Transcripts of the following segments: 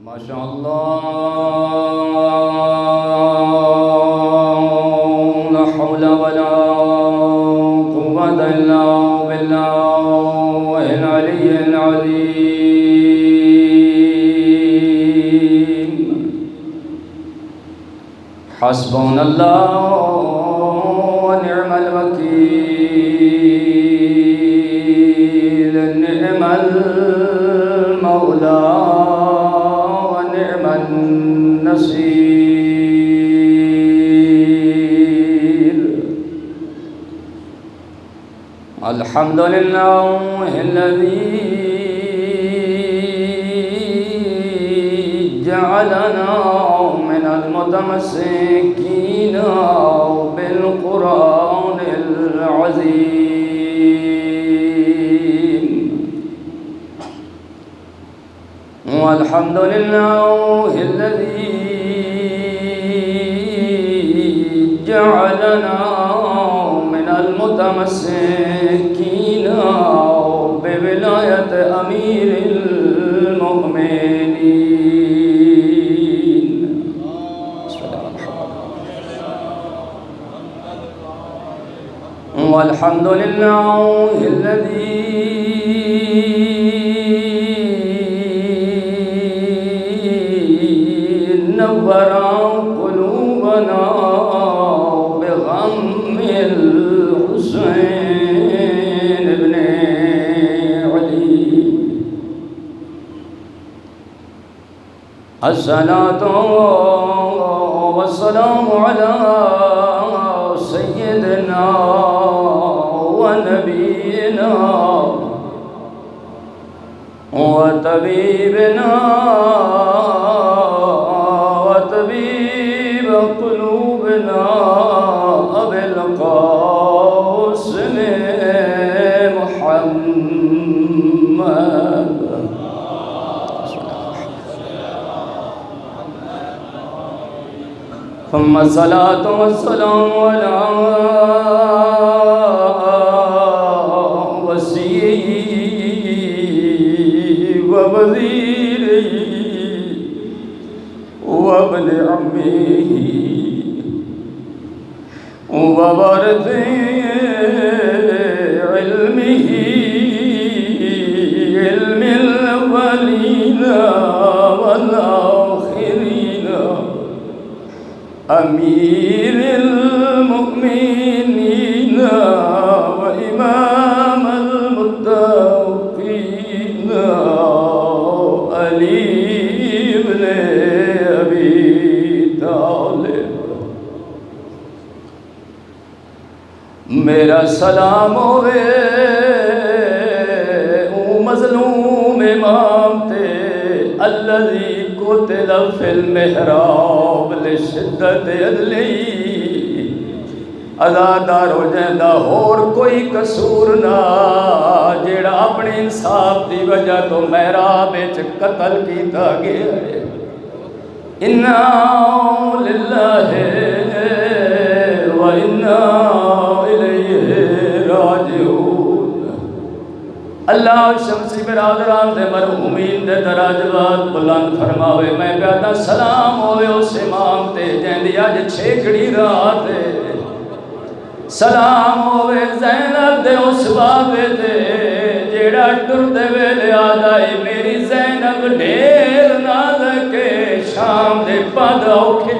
ماشاء اللہ لا حول ولا قوة إلا بالله العلي العظيم حسبنا الله ونعم الوكيل نعم المولى ونعم النصير الحمد لله الذي جعلنا من المتمسكين بالقرآن العظيم والحمد لله الذي جعلنا من المتمسكين بولاية أمير المؤمنين والحمد لله الذي نور قلوبنا بغم الحسين بن علي الصلاة والسلام على سيدنا ونبينا وطبيبنا وطبيب قلوبنا أبي القاسم محمد ثم الصلاة والسلام على وصيه ووزيره وابن عمه ووارث علمه علم الأولين والآخرين أمير المؤمنين وإمام المتقين علي بن أبي طالب میرا سلام ہوئے او مظلوم امام تے الذي قتل في المحراب لشدت عدلی ازادار ہو جائندہ اور کوئی قصور نہ جیڑا اپنے انصاف دی وجہ تو محراب وچ قتل کیتا گیا ہے انا للہ وَإِنَّا إِلَيْهِ راجعون اللہ شمسی برادران دے مرحومین دے درجات بلند فرماوے میں کہتا سلام ہوئے اس امام تے جیندی آج چھیکڑی رات ہے سلام ہوئے زینب دے اس بابے تے جیڑا ٹر دے ویلے آدائی میری زینب ڈھیر نال کے شام دے پاد اوکھے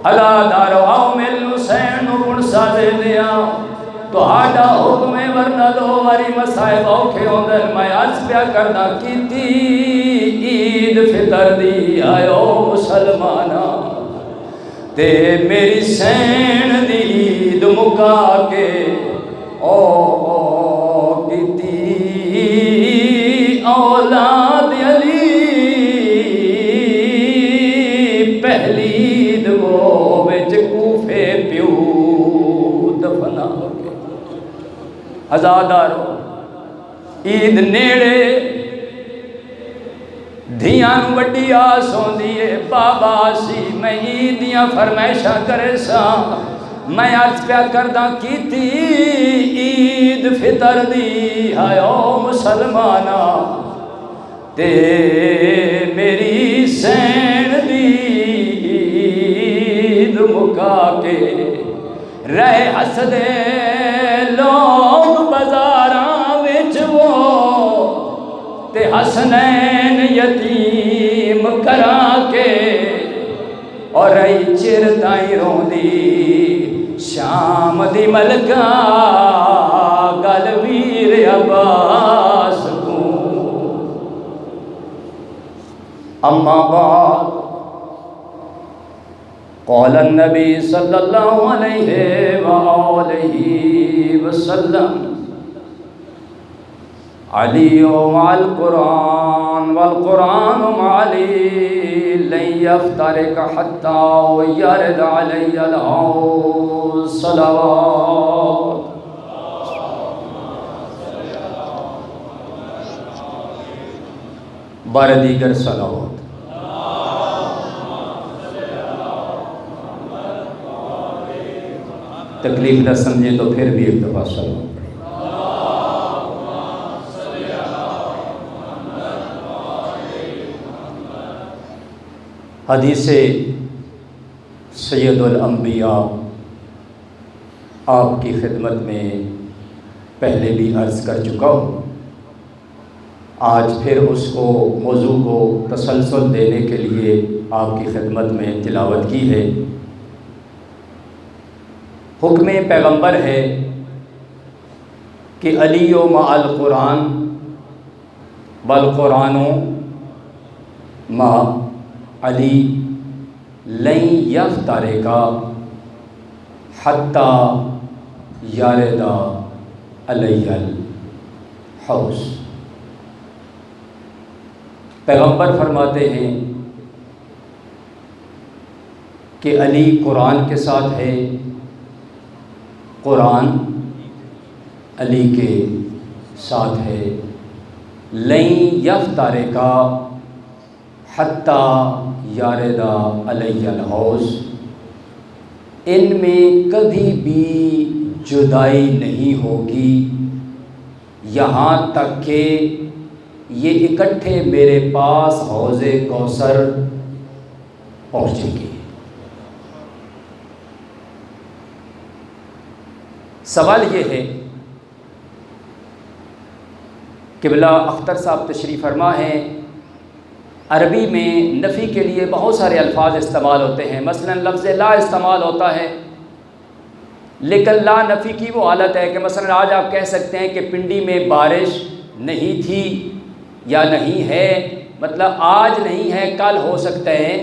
اللہ دارو آؤ مل حسین نو گنسا دے دیا تو ہاڈا حکم ورنہ دو واری مسائب اوکھے ہوندن میں آج پیا کرنا کیتی عید فطر دی آئیو مسلمانا تے میری سین دی عید مکا کے او کیتی اولاد علی پہلی کوفے پیو دفنا ازادارو عید نیڑے دھیاں وڈی آس ہوندی ہے بابا سی میں عیدیاں فرمائشاں کرے سا میں عرض پیا کردہ کیتی عید فطر دی آئیو مسلمانا تے مکا کے رہے ہسدے لوگ بازاراں وچ وہ تے حسنین یتیم کرا کے اور رہی چر تائیں روندی شام دی ملکہ گل ویر عباس کو اما بعد قال النبی صلی اللہ علیہ وآلہ وسلم علی مع القرآن والقرآن مع علی لن یفترق حتی یرد علی الحوض صلوات بار دیگر صلوات تکلیف نہ سمجھیں تو پھر بھی ایک دفعہ صلوات حدیث سید الانبیاء آپ کی خدمت میں پہلے بھی عرض کر چکا ہوں، آج پھر اس کو موضوع کو تسلسل دینے کے لیے آپ کی خدمت میں تلاوت کی ہے۔ حکم پیغمبر ہے کہ علی مع القرآن والقرآن مع علی لن یفترق حتی یرد علی الحوض۔ پیغمبر فرماتے ہیں کہ علی قرآن کے ساتھ ہے، قرآن علی کے ساتھ ہے، لن یفترق حتی یرد علی الحوض، ان میں کبھی بھی جدائی نہیں ہوگی یہاں تک کہ یہ اکٹھے میرے پاس حوض کوثر پہنچیں گے۔ سوال یہ ہے، قبلہ اختر صاحب تشریف فرما ہیں، عربی میں نفی کے لیے بہت سارے الفاظ استعمال ہوتے ہیں، مثلا لفظ لا استعمال ہوتا ہے، لیکن لا نفی کی وہ حالت ہے کہ مثلا آج آپ کہہ سکتے ہیں کہ پنڈی میں بارش نہیں تھی یا نہیں ہے، مطلب آج نہیں ہے کل ہو سکتا ہے،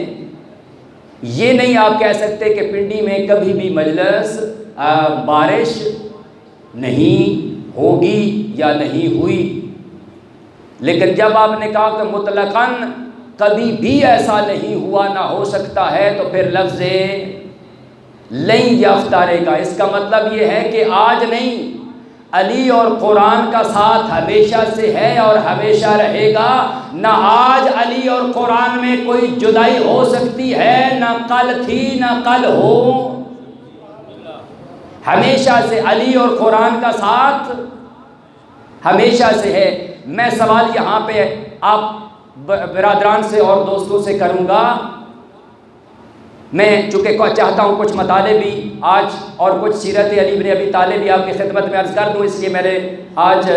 یہ نہیں آپ کہہ سکتے کہ پنڈی میں کبھی بھی مجلس بارش نہیں ہوگی یا نہیں ہوئی۔ لیکن جب آپ نے کہا کہ مطلقاً کبھی بھی ایسا نہیں ہوا نہ ہو سکتا ہے، تو پھر لفظ لن یفترق، اس کا مطلب یہ ہے کہ آج نہیں، علی اور قرآن کا ساتھ ہمیشہ سے ہے اور ہمیشہ رہے گا، نہ آج علی اور قرآن میں کوئی جدائی ہو سکتی ہے، نہ کل تھی نہ کل ہو، ہمیشہ سے علی اور قرآن کا ساتھ ہمیشہ سے ہے۔ میں سوال یہاں پہ آپ برادران سے اور دوستوں سے کروں گا، میں چونکہ چاہتا ہوں کچھ مطالعے بھی آج اور کچھ سیرت علی بن ابی طالب بھی آپ کی خدمت میں عرض کر دوں، اس لیے میں نے آج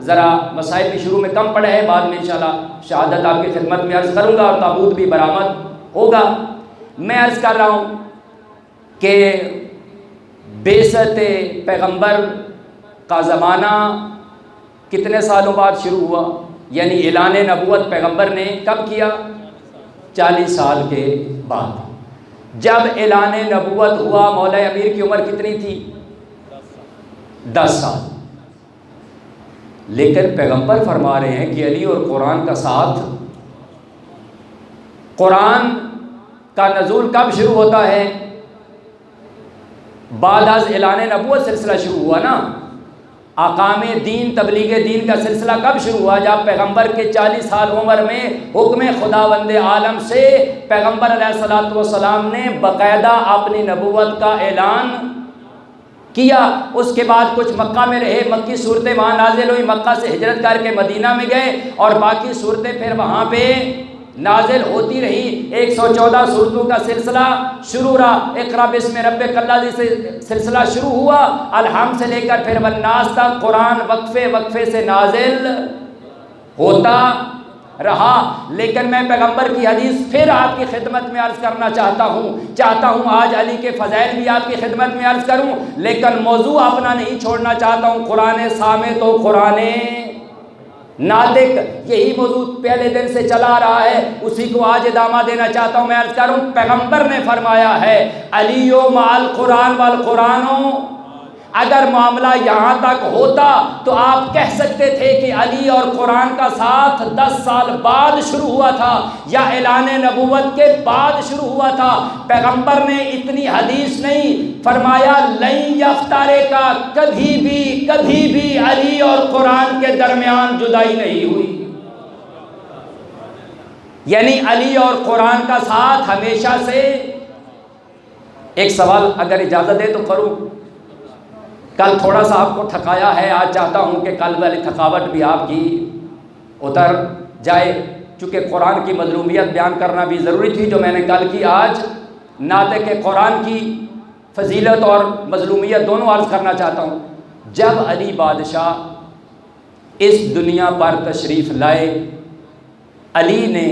ذرا مسائل بھی شروع میں کم پڑھے ہیں، بعد میں انشاءاللہ شہادت آپ کی خدمت میں عرض کروں گا اور تابوت بھی برآمد ہوگا۔ میں عرض کر رہا ہوں کہ بعثت پیغمبر کا زمانہ کتنے سالوں بعد شروع ہوا، یعنی اعلان نبوت پیغمبر نے کب کیا؟ 40 سال کے بعد۔ جب اعلان نبوت ہوا مولا امیر کی عمر کتنی تھی؟ 10 سال۔ لیکن پیغمبر فرما رہے ہیں کہ علی اور قرآن کا ساتھ، قرآن کا نزول کب شروع ہوتا ہے؟ بعد از اعلان نبوت سلسلہ شروع ہوا نا۔ اقام دین، تبلیغ دین کا سلسلہ کب شروع ہوا؟ جب پیغمبر کے 40 سال عمر میں حکم خداوند عالم سے پیغمبر علیہ الصلوۃ والسلام نے باقاعدہ اپنی نبوت کا اعلان کیا۔ اس کے بعد کچھ مکہ میں رہے، مکی صورتیں وہاں نازل ہوئی، مکہ سے ہجرت کر کے مدینہ میں گئے اور باقی صورتیں پھر وہاں پہ نازل ہوتی رہی، 114 صورتوں کا سلسلہ شروع رہا، اقرا بسم ربک الذی سے سلسلہ شروع ہوا، الحمد سے لے کر پھر والناس تک قرآن وقفے وقفے سے نازل ہوتا رہا۔ لیکن میں پیغمبر کی حدیث پھر آپ کی خدمت میں عرض کرنا چاہتا ہوں آج علی کے فضائل بھی آپ کی خدمت میں عرض کروں، لیکن موضوع اپنا نہیں چھوڑنا چاہتا ہوں، قرآن صامت و قرآن ناطق، یہی موضوع پہلے دن سے چلا رہا ہے، اسی کو آج ادامہ دینا چاہتا ہوں۔ میں عرض کروں، پیغمبر نے فرمایا ہے علی مع القرآن والقرآن، اگر معاملہ یہاں تک ہوتا تو آپ کہہ سکتے تھے کہ علی اور قرآن کا ساتھ 10 سال بعد شروع ہوا تھا یا اعلان نبوت کے بعد شروع ہوا تھا۔ پیغمبر نے اتنی حدیث نہیں فرمایا لن یفترقا، کبھی بھی علی اور قرآن کے درمیان جدائی نہیں ہوئی، یعنی علی اور قرآن کا ساتھ ہمیشہ سے۔ ایک سوال اگر اجازت دے تو کروں، کل تھوڑا سا آپ کو تھکایا ہے، آج چاہتا ہوں کہ کل والی تھکاوٹ بھی آپ کی اتر جائے، چونکہ قرآن کی مظلومیت بیان کرنا بھی ضروری تھی جو میں نے کل کی۔ آج ناطق قرآن کی فضیلت اور مظلومیت دونوں عرض کرنا چاہتا ہوں۔ جب علی بادشاہ اس دنیا پر تشریف لائے، علی نے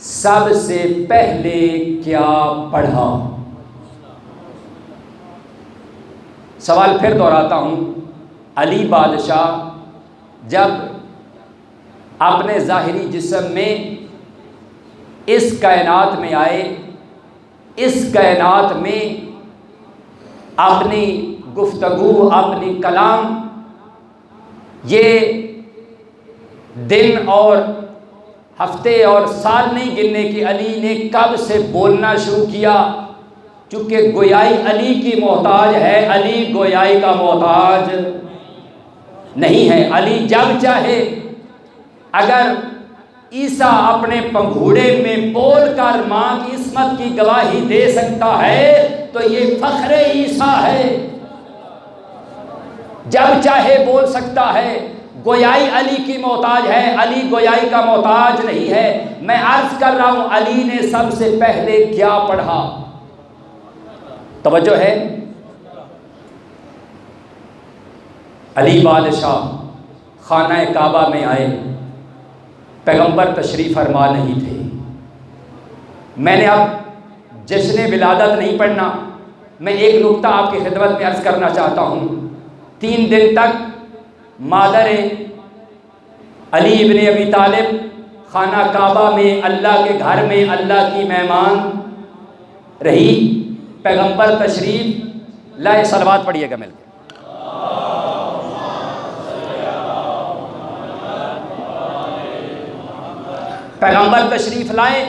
سب سے پہلے کیا پڑھا؟ سوال پھر دہراتا ہوں، علی بادشاہ جب اپنے ظاہری جسم میں اس کائنات میں آئے، اس کائنات میں اپنی گفتگو، اپنی کلام، یہ دن اور ہفتے اور سال نہیں گننے کی، علی نے کب سے بولنا شروع کیا؟ چونکہ گویائی علی کی محتاج ہے، علی گویائی کا محتاج نہیں ہے۔ علی جب چاہے اگر عیسیٰ اپنے پنگھوڑے میں بول کر ماں کی عصمت کی گواہی دے سکتا ہے تو یہ فخر عیسیٰ ہے، جب چاہے بول سکتا ہے۔ گویائی علی کی محتاج ہے، علی گویائی کا محتاج نہیں ہے۔ میں عرض کر رہا ہوں علی نے سب سے پہلے کیا پڑھا؟ توجہ ہے؟ علی بادشاہ خانہ کعبہ میں آئے، پیغمبر تشریف فرما نہیں تھے۔ میں نے اب جشن ولادت نہیں پڑھنا، میں ایک نکتہ آپ کی خدمت میں عرض کرنا چاہتا ہوں۔ 3 دن تک مادر علی ابن ابی طالب خانہ کعبہ میں، اللہ کے گھر میں اللہ کی مہمان رہی۔ پیغمبر تشریف لائے، صلوات پڑھیے گا مل کے۔ پیغمبر تشریف لائے،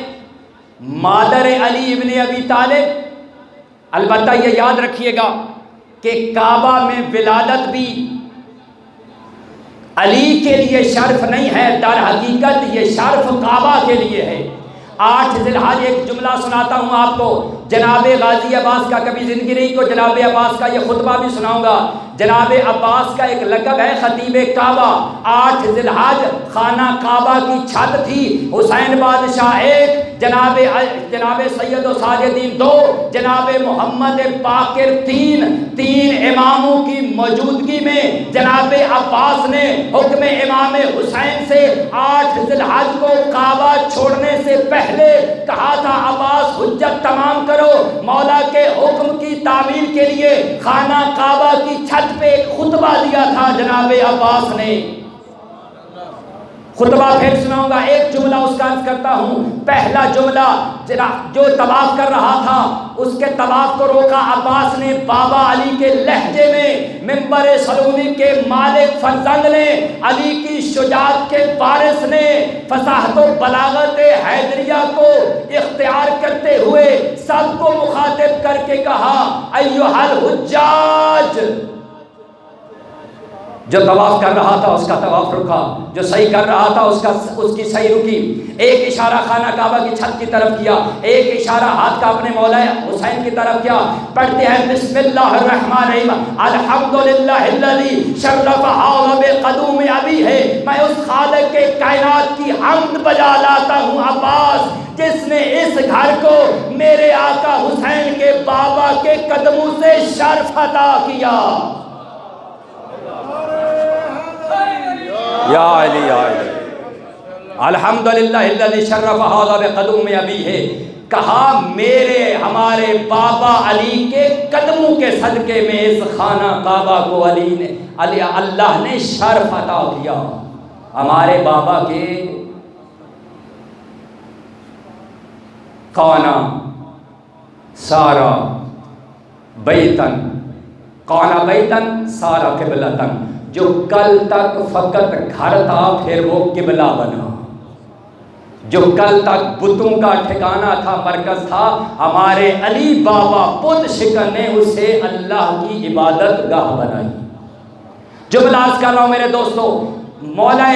مادر علی ابن ابی طالب، البتہ یہ یاد رکھیے گا کہ کعبہ میں ولادت بھی علی کے لیے شرف نہیں ہے، در حقیقت یہ شرف کعبہ کے لیے ہے۔ 8 ذی الحج ایک جملہ سناتا ہوں آپ کو، جناب غازی عباس کا کبھی زندگی نہیں کو جناب عباس کا یہ خطبہ بھی سناؤں گا۔ جناب عباس کا ایک لقب ہے خطیب کعبہ۔ 8 ذی الحج خانہ کعبہ کی چھت تھی، حسین بادشاہ 1، جناب سید و ساجدین 2، جناب محمد باقر 3 اماموں کی موجودگی میں جناب عباس نے حکم امام حسین سے 8 ذی الحج کو کعبہ چھوڑنے سے پہلے کہا تھا عباس حجت تمام کرو۔ مولا کے حکم کی تعمیل کے لیے خانہ کعبہ کی چھت پہ ایک خطبہ دیا تھا جناب عباس نے۔ خطبہ پھر سناؤں گا، ایک جملہ اس کا عرض کرتا ہوں۔ پہلا جملہ جو طواف کر رہا تھا اس کے طواف کو روکا عباس نے بابا علی کے لہجے میں، منبر سلونی کے مالک فرزند نے، علی کی شجاعت کے وارث نے فصاحت و بلاغت حیدریہ کو اختیار کرتے ہوئے سب کو مخاطب کر کے کہا ایھا الحجاج، جو طواف کر رہا تھا اس کا طواف رکا، جو صحیح کر رہا تھا اس کی صحیح رکی، ایک اشارہ خانہ کعبہ کی چھت کی طرف کیا، ایک اشارہ ہاتھ کا اپنے مولا حسین کی طرف کیا۔ پڑھتے ہیں بسم اللہ الرحمن الرحیم، الحمدللہ الذی شرف حاضر بقدوم ابی ہے، میں اس خالق کے کائنات کی حمد بجا لاتا ہوں عباس، جس نے اس گھر کو میرے آقا حسین کے بابا کے قدموں سے شرف عطا کیا۔ یا علی یا علی، الحمدللہ الذی شرف ھذا بقدوم ابی ہے، کہا ہمارے بابا علی کے قدموں کے صدقے میں اس خانہ کعبہ کو اللہ نے شرف عطا کیا۔ ہمارے بابا کے قانا سارا بیتن، قانا بیتن سارا قبلتن، جو کل تک فقط گھر تھا پھر وہ قبلہ بنا، جو کل تک بتوں کا ٹھکانہ تھا، مرکز تھا، ہمارے علی بابا بت شکن نے اسے اللہ کی عبادت گاہ بنائی۔ جو بلاس کر رہا ہوں میرے دوستو، مولا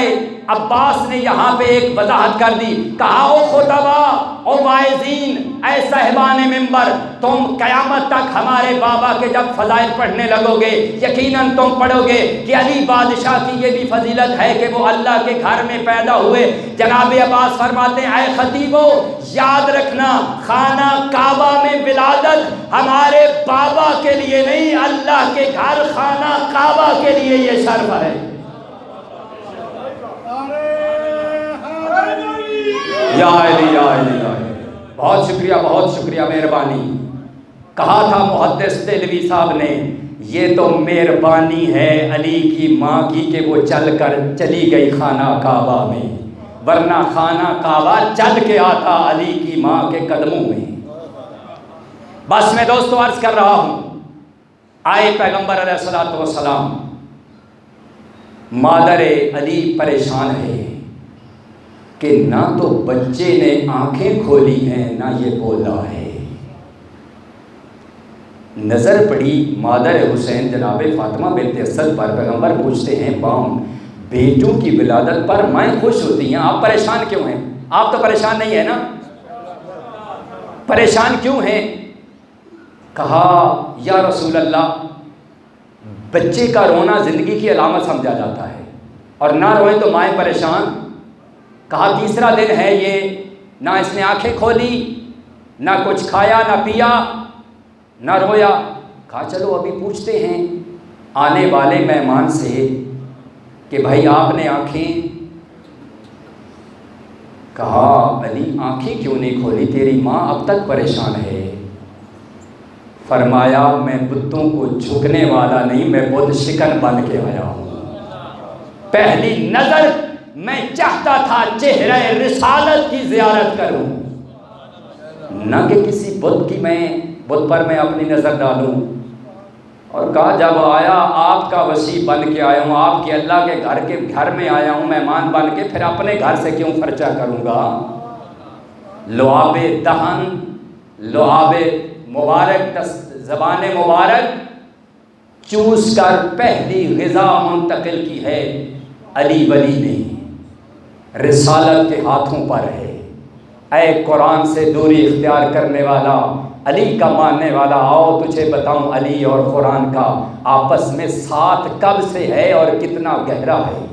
عباس نے یہاں پہ ایک وضاحت کر دی، کہا او خطبہ، او واعظین، اے صاحبان ممبر، تم قیامت تک ہمارے بابا کے جب فضائل پڑھنے لگو گے یقیناً تم پڑھو گے کہ علی بادشاہ کی یہ بھی فضیلت ہے کہ وہ اللہ کے گھر میں پیدا ہوئے۔ جناب عباس فرماتے ہیں اے خطیبو، یاد رکھنا خانہ کعبہ میں ولادت ہمارے بابا کے لیے نہیں، اللہ کے گھر خانہ کعبہ کے لیے یہ شرف ہے۔ یا علی یا علی یا علی، بہت شکریہ بہت شکریہ، مہربانی۔ کہا تھا محدث دہلوی صاحب نے، یہ تو مہربانی ہے علی کی ماں کی کہ وہ چلی گئی خانہ کعبہ میں، ورنہ خانہ کعبہ چل کے آتا علی کی ماں کے قدموں میں۔ بس میں دوستو عرض کر رہا ہوں، آئے پیغمبر علیہ السلام، مادر علی پریشان ہے کہ نہ تو بچے نے آنکھیں کھولی ہیں نہ یہ بولا ہے۔ نظر پڑی مادر حسین جناب فاطمہ بنت اسد پر، پیغمبر پوچھتے ہیں بام بیٹوں کی ولادت پر مائیں خوش ہوتی ہیں، آپ پریشان کیوں ہیں؟ آپ تو پریشان نہیں ہیں نا، پریشان کیوں ہیں؟ کہا یا رسول اللہ، بچے کا رونا زندگی کی علامت سمجھا جاتا ہے، اور نہ روئیں تو مائیں پریشان۔ کہا تیسرا دن ہے یہ، نہ اس نے آنکھیں کھولی، نہ کچھ کھایا نہ پیا نہ رویا۔ کہا چلو ابھی پوچھتے ہیں آنے والے مہمان سے کہ بھائی آپ نے آنکھیں؟ کہا علی آنکھیں کیوں نہیں کھولی، تیری ماں اب تک پریشان ہے۔ فرمایا میں بتوں کو جھکنے والا نہیں، میں بت شکن بن کے آیا ہوں۔ پہلی نظر میں چاہتا تھا چہرہ رسالت کی زیارت کروں، نہ کہ کسی بت پر میں اپنی نظر ڈالوں۔ اور کہا جب آیا آپ کا وسیع بن کے آیا ہوں، آپ کے اللہ کے گھر میں آیا ہوں مہمان بن کے، پھر اپنے گھر سے کیوں خرچہ کروں گا؟ لعاب دہن، لعاب مبارک، زبان مبارک چوس کر پہلی غذا منتقل کی ہے، علی ولی نہیں، رسالت کے ہاتھوں پر ہے۔ اے قرآن سے دوری اختیار کرنے والا، علی کا ماننے والا، آؤ تجھے بتاؤں علی اور قرآن کا آپس میں ساتھ کب سے ہے اور کتنا گہرا ہے۔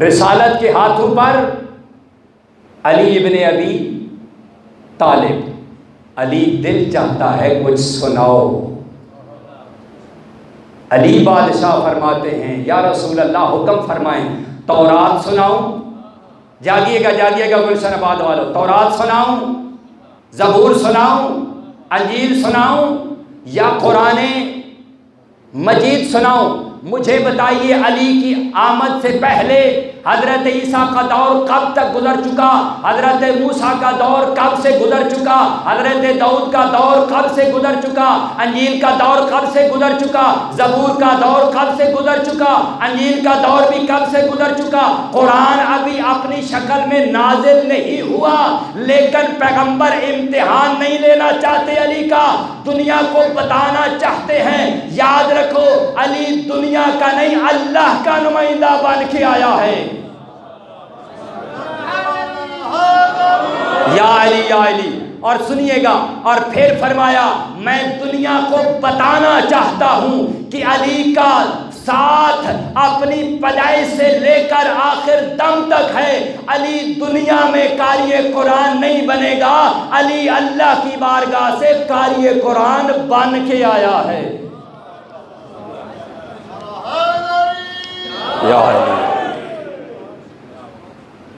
رسالت کے ہاتھوں پر علی ابن ابی طالب، علی دل چاہتا ہے کچھ سناؤ۔ علی بادشاہ فرماتے ہیں یا رسول اللہ حکم فرمائیں، تورات سناؤں؟ جاگیے گا گلشن آباد والوں، تورات سناؤں، زبور سناؤں، انجیل سناؤں یا قرآن مجید سناؤں؟ مجھے بتائیے علی کی آمد سے پہلے حضرت عیسیٰ کا دور کب تک گزر چکا، حضرت موسیٰ کا دور کب سے گزر چکا، حضرت داؤد کا دور کب سے گزر چکا، انجیل کا دور کب سے گزر چکا، زبور کا دور کب سے گزر چکا، انجیل کا دور بھی کب سے گزر چکا، قرآن ابھی اپنی شکل میں نازل نہیں ہوا، لیکن پیغمبر امتحان نہیں لینا چاہتے علی کا، دنیا کو بتانا چاہتے ہیں یاد رکھو علی دنیا کا نہیں اللہ کا نمائندہ بن کے آیا ہے۔ یا علی یا علی، اور سنیے گا، اور پھر فرمایا میں دنیا کو بتانا چاہتا ہوں کہ علی کا ساتھ اپنی پیدائش سے لے کر آخر دم تک ہے۔ علی دنیا میں قاری قرآن نہیں بنے گا، علی اللہ کی بارگاہ سے قاری قرآن بن کے آیا ہے۔ یا علی،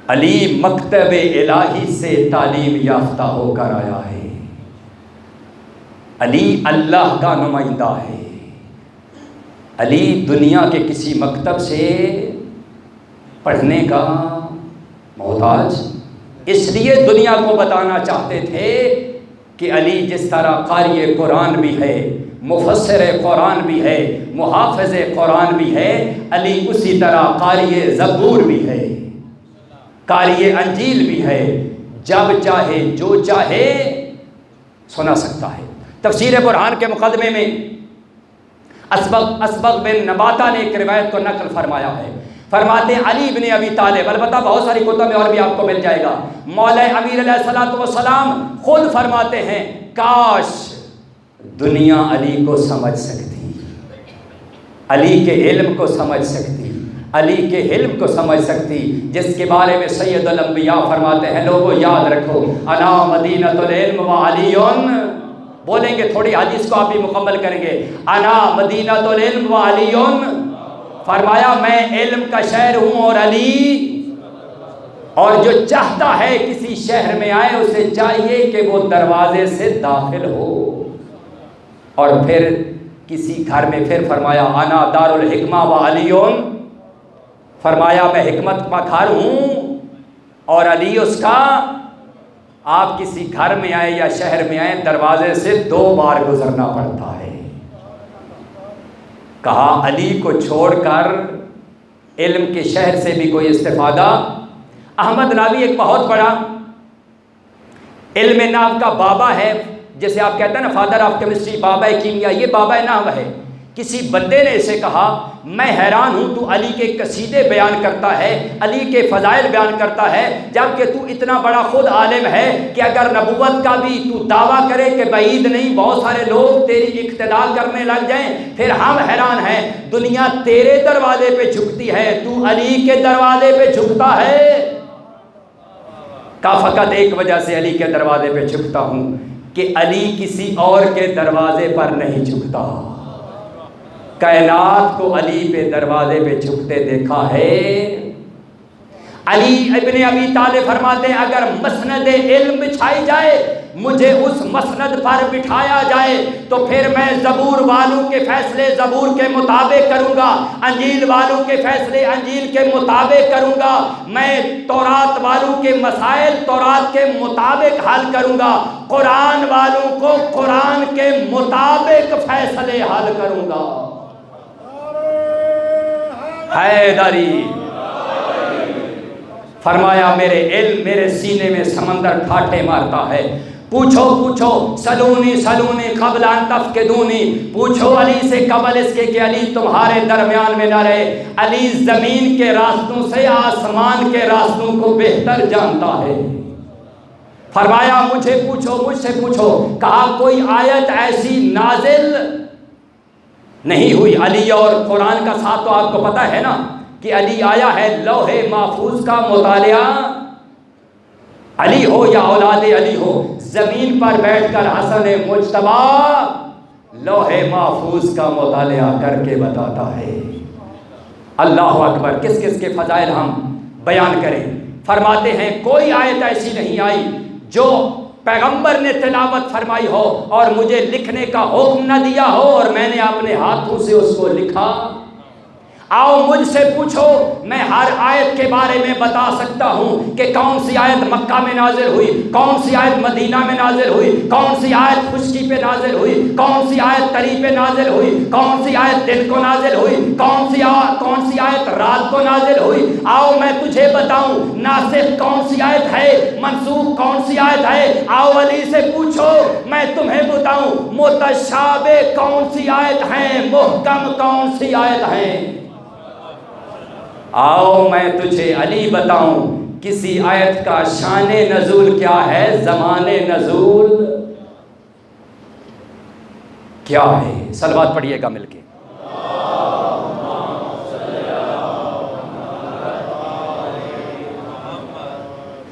علی مکتب الہی سے تعلیم یافتہ ہو کر آیا ہے، علی اللہ کا نمائندہ ہے، علی دنیا کے کسی مکتب سے پڑھنے کا محتاج، اس لیے دنیا کو بتانا چاہتے تھے کہ علی جس طرح قاری قرآن بھی ہے، مفسر قرآن بھی ہے، محافظ قرآن بھی ہے، علی اسی طرح قاری زبور بھی ہے، قاری انجیل بھی ہے، جب چاہے جو چاہے سنا سکتا ہے۔ تفسیر برہان کے مقدمے میں اسبغ بن نباتہ نے ایک روایت کو نقل فرمایا ہے، فرماتے ہیں علی بن ابی طالب، البتہ بہت ساری کتب میں اور بھی آپ کو مل جائے گا، مولا امیر علیہ الصلوۃ والسلام خود فرماتے ہیں کاش دنیا علی کو سمجھ سکتی، علی کے علم کو سمجھ سکتی، علی کے علم کو سمجھ سکتی، جس کے بارے میں سید الانبیاء فرماتے ہیں لوگوں یاد رکھو انا مدینۃ العلم و علی، بولیں گے تھوڑی حدیث کو آپ بھی مکمل کریں گے، انا مدینۃ العلم و علی، فرمایا میں علم کا شہر ہوں اور علی، اور جو چاہتا ہے کسی شہر میں آئے اسے چاہیے کہ وہ دروازے سے داخل ہو، اور پھر کسی گھر میں پھر فرمایا انا دار الحکمہ و علی، فرمایا میں حکمت کا گھر ہوں اور علی اس کا۔ آپ کسی گھر میں آئے یا شہر میں آئے دروازے سے 2 بار گزرنا پڑتا ہے، کہا علی کو چھوڑ کر علم کے شہر سے بھی کوئی استفادہ۔ احمد ناوی ایک بہت بڑا علم نحو کا بابا ہے، جیسے آپ کہتے ہیں نا فادر آف کیمسٹری، بابا کیمیا، یہ بابا نحو ہے۔ کسی بندے نے اسے کہا میں حیران ہوں تو علی کے قصیدے بیان کرتا ہے، علی کے فضائل بیان کرتا ہے، جبکہ تو اتنا بڑا خود عالم ہے کہ اگر نبوت کا بھی تو دعویٰ کرے کہ بعید نہیں بہت سارے لوگ تیری اقتدا کرنے لگ جائیں، پھر ہم حیران ہیں دنیا تیرے دروازے پہ جھکتی ہے، تو علی کے دروازے پہ جھکتا ہے۔ کا فقط ایک وجہ سے علی کے دروازے پہ جھکتا ہوں کہ علی کسی اور کے دروازے پر نہیں جھکتا، کائنات کو علی پہ دروازے پہ جھکتے دیکھا ہے۔ علی ابن ابی طالب فرماتے ہیں اگر مسند علم بچھائی جائے، مجھے اس مسند پر بٹھایا جائے تو پھر میں زبور والوں کے فیصلے زبور کے مطابق کروں گا، انجیل والوں کے فیصلے انجیل کے مطابق کروں گا، میں تورات والوں کے مسائل تورات کے مطابق حل کروں گا، قرآن والوں کو قرآن کے مطابق فیصلے حل کروں گا۔ حیدری فرمایا میرے علم میرے سینے میں سمندر ٹھاٹھے مارتا ہے، پوچھو پوچھو سلونی سلونی قبل ان تفقدونی، پوچھو علی سے قبل اس کے کہ علی تمہارے درمیان میں نہ رہے، علی زمین کے راستوں سے آسمان کے راستوں کو بہتر جانتا ہے۔ فرمایا مجھے پوچھو مجھ سے پوچھو، کہا کوئی آیت ایسی نازل نہیں ہوئی، علی اور قرآن کا ساتھ تو آپ کو پتہ ہے نا کہ علی آیا ہے لوح محفوظ کا مطالعہ، علی ہو یا اولاد علی ہو، زمین پر بیٹھ کر حسن مجتبی لوح محفوظ کا مطالعہ کر کے بتاتا ہے۔ اللہ اکبر، کس کس کے فضائل ہم بیان کریں۔ فرماتے ہیں کوئی آیت ایسی نہیں آئی جو پیغمبر نے تلاوت فرمائی ہو اور مجھے لکھنے کا حکم نہ دیا ہو اور میں نے اپنے ہاتھوں سے اس کو لکھا۔ آؤ مجھ سے پوچھو، میں ہر آیت کے بارے میں بتا سکتا ہوں کہ کون سی آیت مکہ میں نازل ہوئی، کون سی آیت مدینہ میں نازل ہوئی، کون سی آیت خشکی پہ نازل ہوئی، کون سی آیت تری پہ نازل ہوئی، کون سی آیت دن کو نازل ہوئی، کون سی آیت رات کو نازل ہوئی۔ آؤ میں تجھے بتاؤں ناسخ کون سی آیت ہے، منسوخ کون سی آیت ہے۔ آؤ علی سے پوچھو، میں تمہیں بتاؤں متشابہ کون سی آیت ہیں، محکم کون سی آیت ہیں۔ آؤ میں تجھے علی بتاؤں کسی آیت کا شان نزول کیا ہے، زمان نزول کیا ہے۔ صلوات پڑھیے گا مل کے۔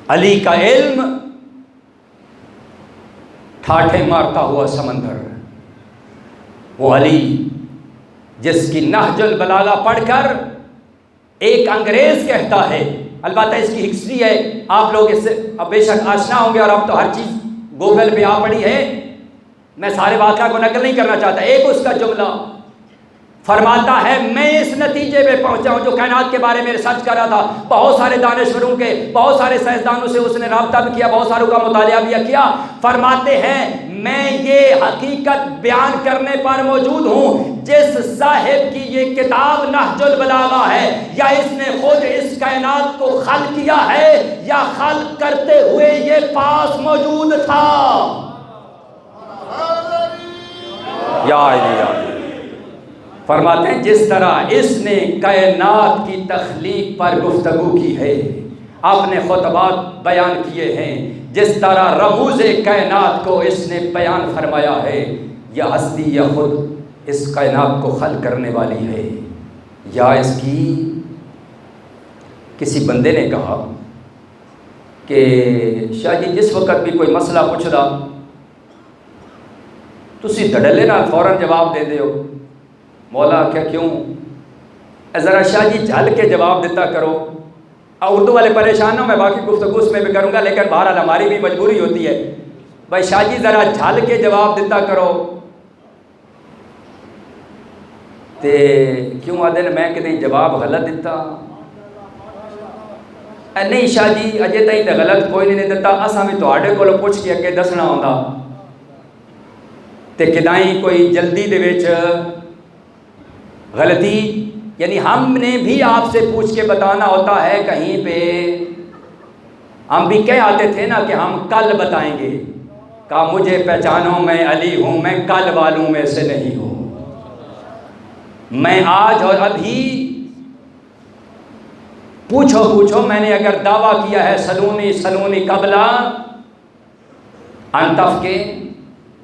علی کا علم ٹھاٹھے مارتا ہوا سمندر، وہ علی جس کی نہج البلاغہ پڑھ کر ایک انگریز کہتا ہے، البتہ اس کی ہسٹری ہے، آپ لوگ اس سے اب بے شک آشنا ہوں گے اور اب تو ہر چیز گوگل پہ آ پڑی ہے، میں سارے واقعہ کو نقل نہیں کرنا چاہتا۔ ایک اس کا جملہ فرماتا ہے، میں اس نتیجے پہ پہنچا ہوں، جو کائنات کے بارے میں ریسرچ کر رہا تھا، بہت سارے دانشوروں کے، بہت سارے سائنسدانوں سے اس نے رابطہ بھی کیا، بہت ساروں کا مطالعہ بھی کیا، فرماتے ہیں میں یہ حقیقت بیان کرنے پر موجود ہوں، جس صاحب کی یہ کتاب نہج البلاغہ ہے، یا اس نے خود اس کائنات کو خلق کیا ہے یا خلق کرتے ہوئے یہ پاس موجود تھا۔ یا فرماتے ہیں جس طرح اس نے کائنات کی تخلیق پر گفتگو کی ہے، اپنے خطبات بیان کیے ہیں، جس طرح رموز کائنات کو اس نے بیان فرمایا ہے، یا ہستی یا خود اس کائنات کو خلق کرنے والی ہے، یا اس کی کسی بندے نے کہا کہ شاہ جی جس وقت بھی کوئی مسئلہ پوچھدا تسی دھڑلے نال فوراً جواب دے دیو۔ مولا کیا کیوں؟ ذرا شاہ جی جھل کے جواب دیتا کرو۔ اردو والے پریشان ہوں، میں باقی گفتگو اس میں بھی کروں گا، لیکن بہرحال ہماری بھی مجبوری ہوتی ہے، بھائی شاہ جی ذرا جھل کے جواب دیتا کرو۔ تے کیوں آدھے میں کدیں جواب غلط دیتا؟ نہیں شاہ جی اجے تائیں تے غلط کوئی نہیں دیتا، اساں بھی تہاڈے کولوں پوچھ کے اگے دسنا ہوندا، تے کدائیں کوئی جلدی دے وچ غلطی، یعنی ہم نے بھی آپ سے پوچھ کے بتانا ہوتا ہے کہیں پہ۔ ہم بھی کہہ آتے تھے نا کہ ہم کل بتائیں گے، کہا مجھے پہچانو میں علی ہوں، میں کل والوں میں سے نہیں ہوں، میں آج اور ابھی پوچھو میں نے اگر دعویٰ کیا ہے سلونی قبلہ انتف کے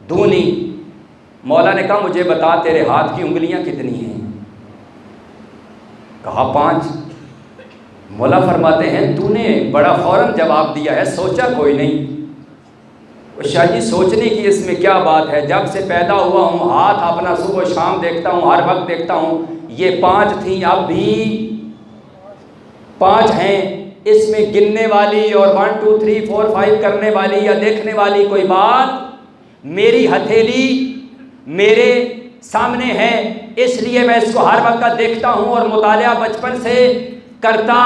دونی، مولا نے کہا مجھے بتا تیرے ہاتھ کی انگلیاں کتنی ہیں؟ کہا 5۔ مولا فرماتے ہیں تو نے بڑا فوراً جواب دیا ہے، سوچا کوئی نہیں۔ شاہ جی سوچنے کی اس میں کیا بات ہے، جب سے پیدا ہوا ہوں ہاتھ اپنا صبح و شام دیکھتا ہوں، ہر وقت دیکھتا ہوں، یہ 5 تھیں اب بھی 5 ہیں، اس میں گننے والی اور 1 2 3 4 5 کرنے والی یا دیکھنے والی کوئی بات؟ میری ہتھیلی میرے سامنے ہے، اس لیے میں اس کو ہر وقت دیکھتا ہوں اور مطالعہ بچپن سے کرتا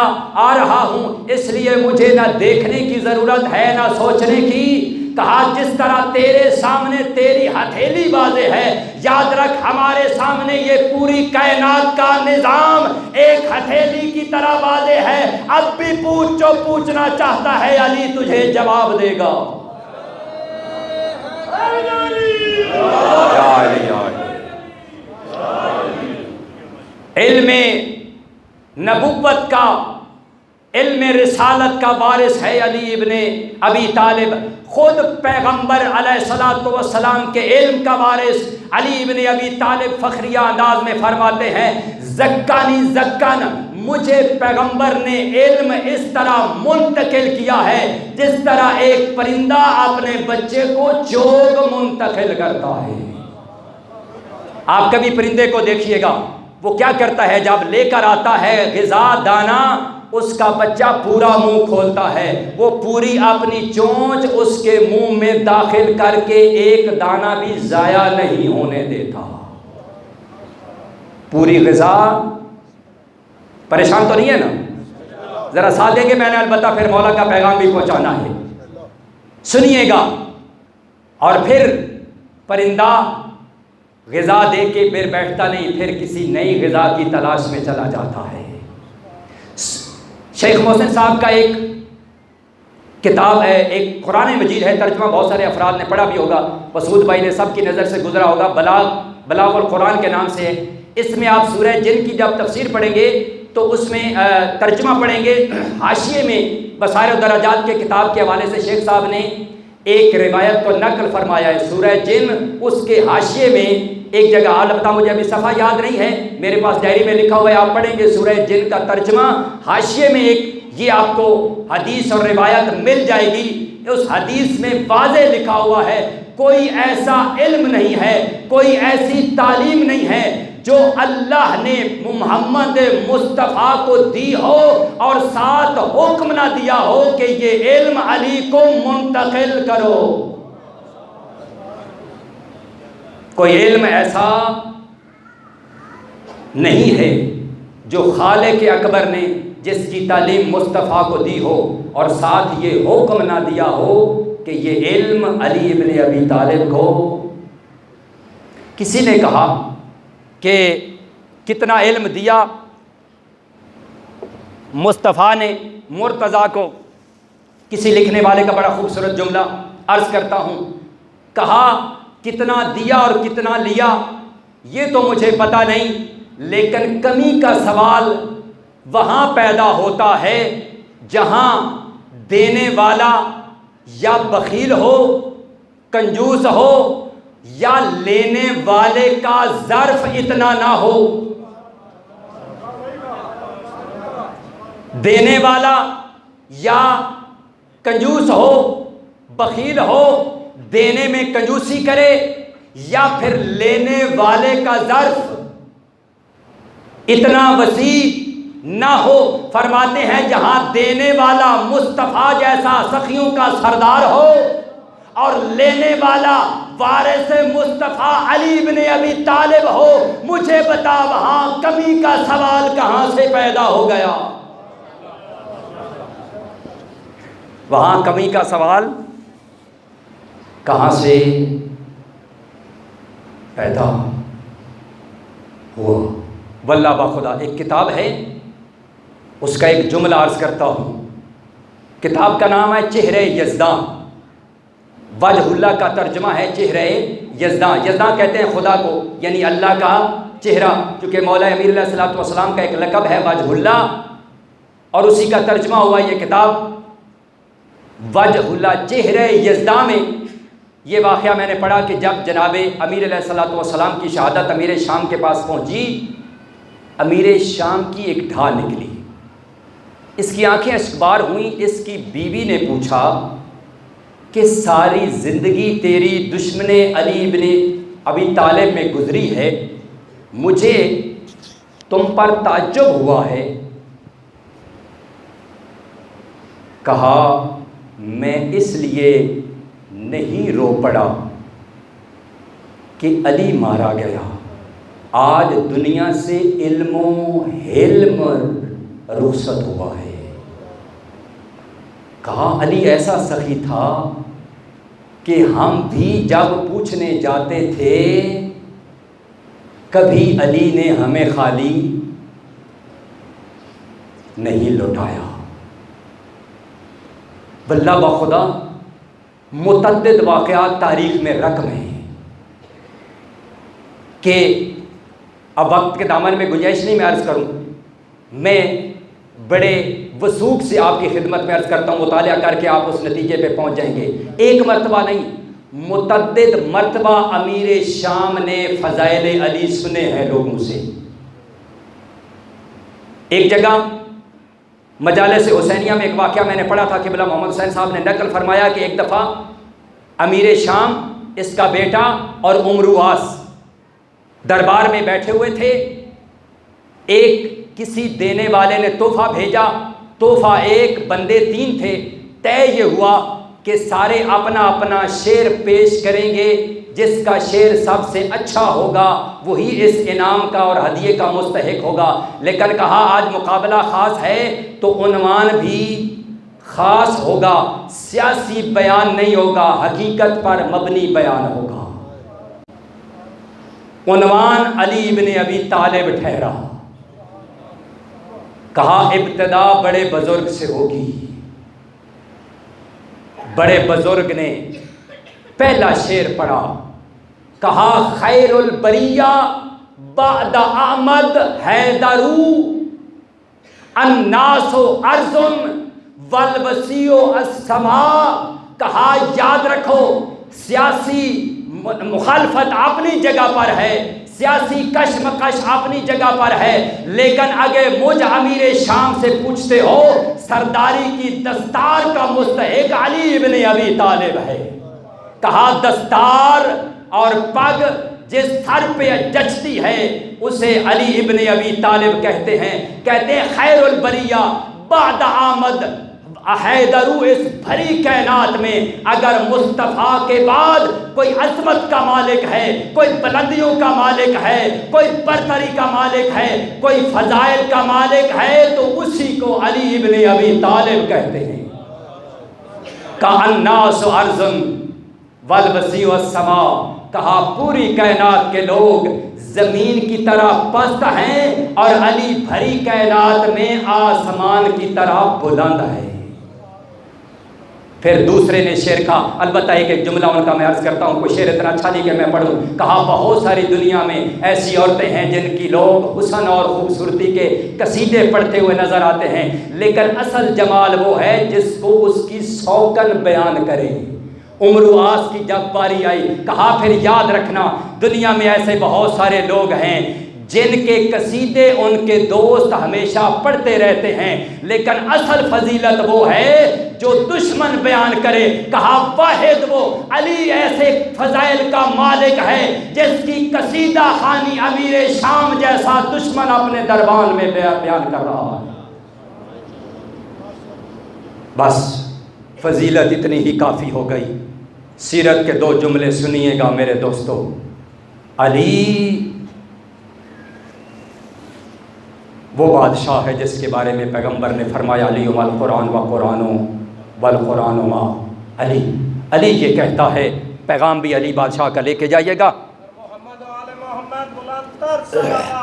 آ رہا ہوں، اس لیے مجھے نہ دیکھنے کی ضرورت ہے نہ سوچنے کی۔ کہا جس طرح تیرے سامنے تیری ہتھیلی واضح ہے، یاد رکھ ہمارے سامنے یہ پوری کائنات کا نظام ایک ہتھیلی کی طرح واضح ہے۔ اب بھی پوچھ جو پوچھنا چاہتا ہے، علی تجھے جواب دے گا۔ علم نبوت کا، علم رسالت کا وارث ہے علی ابن ابی طالب، خود پیغمبر علیہ الصلوۃ والسلام کے علم کا وارث علی ابن ابی طالب فخریہ انداز میں فرماتے ہیں، زکانی زکن، مجھے پیغمبر نے علم اس طرح منتقل کیا ہے جس طرح ایک پرندہ اپنے بچے کو چوگ منتقل کرتا ہے۔ آپ کبھی پرندے کو دیکھیے گا، وہ کیا کرتا ہے، جب لے کر آتا ہے غذا دانہ، اس کا بچہ پورا منہ کھولتا ہے، وہ پوری اپنی چونچ اس کے منہ میں داخل کر کے ایک دانہ بھی ضائع نہیں ہونے دیتا، پوری غذا پریشان تو نہیں ہے نا؟ ذرا ساتھ دیں گے، میں نے البتہ پھر مولا کا پیغام بھی پہنچانا ہے، سنیے گا۔ اور پھر پرندہ غذا دے کے پھر بیٹھتا نہیں، پھر کسی نئی غذا کی تلاش میں چلا جاتا ہے۔ شیخ محسن صاحب کا ایک کتاب ہے، ایک قرآن مجید ہے، ترجمہ بہت سارے افراد نے پڑھا بھی ہوگا، مسعود بھائی نے سب کی نظر سے گزرا ہوگا، بلاغ القرآن کے نام سے ہے۔ اس میں آپ سورہ جن کی جب تفسیر پڑھیں گے تو اس میں ترجمہ پڑھیں گے، حاشیے میں بصائر و درجات کے کتاب کے حوالے سے شیخ صاحب نے ایک روایت کو نقل فرمایا ہے، سورہ جن، اس کے حاشیے میں ایک جگہ، البتہ مجھے ابھی صفحہ یاد نہیں ہے، میرے پاس ڈائری میں لکھا ہوا ہے، آپ پڑھیں گے سورہ جن کا ترجمہ، حاشیے میں ایک یہ آپ کو حدیث اور روایت مل جائے گی۔ اس حدیث میں واضح لکھا ہوا ہے، کوئی ایسا علم نہیں ہے، کوئی ایسی تعلیم نہیں ہے جو اللہ نے محمد مصطفیٰ کو دی ہو اور ساتھ حکم نہ دیا ہو کہ یہ علم علی کو منتقل کرو۔ کوئی علم ایسا نہیں ہے جو خالق اکبر نے جس کی تعلیم مصطفیٰ کو دی ہو اور ساتھ یہ حکم نہ دیا ہو کہ یہ علم علی ابن ابی طالب کو۔ کسی نے کہا کہ کتنا علم دیا مصطفیٰ نے مرتضیٰ کو، کسی لکھنے والے کا بڑا خوبصورت جملہ عرض کرتا ہوں، کہا کتنا دیا اور کتنا لیا یہ تو مجھے پتہ نہیں، لیکن کمی کا سوال وہاں پیدا ہوتا ہے جہاں دینے والا یا بخیل ہو، کنجوس ہو، یا لینے والے کا ظرف اتنا نہ ہو۔ دینے والا یا کنجوس ہو، بخیل ہو، دینے میں کنجوسی کرے، یا پھر لینے والے کا ظرف اتنا وسیع نہ ہو۔ فرماتے ہیں جہاں دینے والا مصطفیٰ جیسا سخیوں کا سردار ہو اور لینے والا وارث مصطفیٰ علی بن ابی طالب ہو، مجھے بتا وہاں کمی کا سوال کہاں سے پیدا ہو گیا؟ وہاں کمی کا سوال کہاں سے پیدا ہوا؟ واللہ بخدا ایک کتاب ہے، اس کا ایک جملہ عرض کرتا ہوں۔ کتاب کا نام ہے چہرہ یزداں، وجہ اللہ کا ترجمہ ہے چہرہ یزداں۔ یزداں کہتے ہیں خدا کو، یعنی اللہ کا چہرہ، چونکہ مولا امیر علیہ الصلوۃ والسلام کا ایک لقب ہے وجہ اللہ، اور اسی کا ترجمہ ہوا یہ کتاب وجہ اللہ چہرہ یزداں میں۔ یہ واقعہ میں نے پڑھا کہ جب جناب امیر علیہ الصلوۃ والسلام کی شہادت امیر شام کے پاس پہنچی، امیر شام کی ایک ڈھال نکلی، اس کی آنکھیں اشکبار ہوئیں۔ اس کی بیوی نے پوچھا کہ ساری زندگی تیری دشمن علی بن ابی طالب میں گزری ہے، مجھے تم پر تعجب ہوا ہے۔ کہا میں اس لیے نہیں رو پڑا کہ علی مارا گیا، آج دنیا سے علم و حلم رخصت ہوا ہے۔ کہا علی ایسا سخی تھا کہ ہم بھی جب پوچھنے جاتے تھے کبھی علی نے ہمیں خالی نہیں لوٹایا۔ واللہ بخدا متعدد واقعات تاریخ میں رقم ہیں کہ اب وقت کے دامن میں گنجائش نہیں میں عرض کروں، میں بڑے وثوق سے آپ کی خدمت میں عرض کرتا ہوں، مطالعہ کر کے آپ اس نتیجے پہ پہنچ جائیں گے۔ ایک مرتبہ نہیں، متعدد مرتبہ امیر شام نے فضائل علی سنے ہیں لوگوں سے۔ ایک جگہ مجالس حسینیہ میں ایک واقعہ میں نے پڑھا تھا کہ قبلہ محمد حسین صاحب نے نقل فرمایا کہ ایک دفعہ امیر شام، اس کا بیٹا اور امرواس دربار میں بیٹھے ہوئے تھے۔ ایک کسی دینے والے نے تحفہ بھیجا، تحفہ ایک، بندے 3 تھے۔ طے یہ ہوا کہ سارے اپنا اپنا شعر پیش کریں گے، جس کا شعر سب سے اچھا ہوگا وہی اس انعام کا اور ہدیے کا مستحق ہوگا۔ لیکن کہا آج مقابلہ خاص ہے تو عنوان بھی خاص ہوگا، سیاسی بیان نہیں ہوگا، حقیقت پر مبنی بیان ہوگا۔ عنوان علی ابن ابی طالب ٹھہرا۔ کہا ابتدا بڑے بزرگ سے ہوگی۔ بڑے بزرگ نے پہلا شعر پڑھا، کہا خیر البریہ بعد احمد حیدرو الناس ارض والوسیع السماء۔ کہا یاد رکھو سیاسی مخالفت اپنی جگہ پر ہے، سیاسی کشمکش اپنی جگہ پر ہے، لیکن اگر مجھ امیر شام سے پوچھتے ہو سرداری کی دستار کا مستحق علی ابن ابی طالب ہے۔ کہا دستار اور پگ جس سر پہ جچتی ہے اسے علی ابن ابی طالب کہتے ہیں۔ کہتے ہیں خیر البریہ بعد آمد حیدرو، اس بھری کائنات میں اگر مصطفیٰ کے بعد کوئی عظمت کا مالک ہے، کوئی بلندیوں کا مالک ہے، کوئی برتری کا مالک ہے، کوئی فضائل کا مالک ہے تو اسی کو علی ابن ابی طالب کہتے ہیں۔ کہا الناس ارض والوسیع السماء، کہا پوری کائنات کے لوگ زمین کی طرح پست ہیں اور علی بھری کائنات میں آسمان کی طرح بلند ہے۔ پھر دوسرے نے شعر کہا، البتہ ایک جملہ ان کا میں عرض کرتا ہوں، کوئی شعر اتنا اچھا نہیں کہ میں پڑھوں۔ کہا بہت ساری دنیا میں ایسی عورتیں ہیں جن کی لوگ حسن اور خوبصورتی کے قصیدے پڑھتے ہوئے نظر آتے ہیں، لیکن اصل جمال وہ ہے جس کو اس کی سوکن بیان کرے۔ عمر و آس کی جب باری آئی، کہا پھر یاد رکھنا دنیا میں ایسے بہت سارے لوگ ہیں جن کے قصیدے ان کے دوست ہمیشہ پڑھتے رہتے ہیں، لیکن اصل فضیلت وہ ہے جو دشمن بیان کرے۔ کہا واحد وہ علی ایسے فضائل کا مالک ہے جس کی قصیدہ خوانی امیر شام جیسا دشمن اپنے دربان میں بیان کر رہا ہے۔ بس فضیلت اتنی ہی کافی ہو گئی۔ سیرت کے دو جملے سنیے گا میرے دوستو۔ علی وہ بادشاہ ہے جس کے بارے میں پیغمبر نے فرمایا علی القرآن و قرآن والقرآن ما علی۔ علی یہ کہتا ہے، پیغام بھی علی بادشاہ کا لے کے جائیے گا۔ محمد و آل محمد بلند تر صلوات۔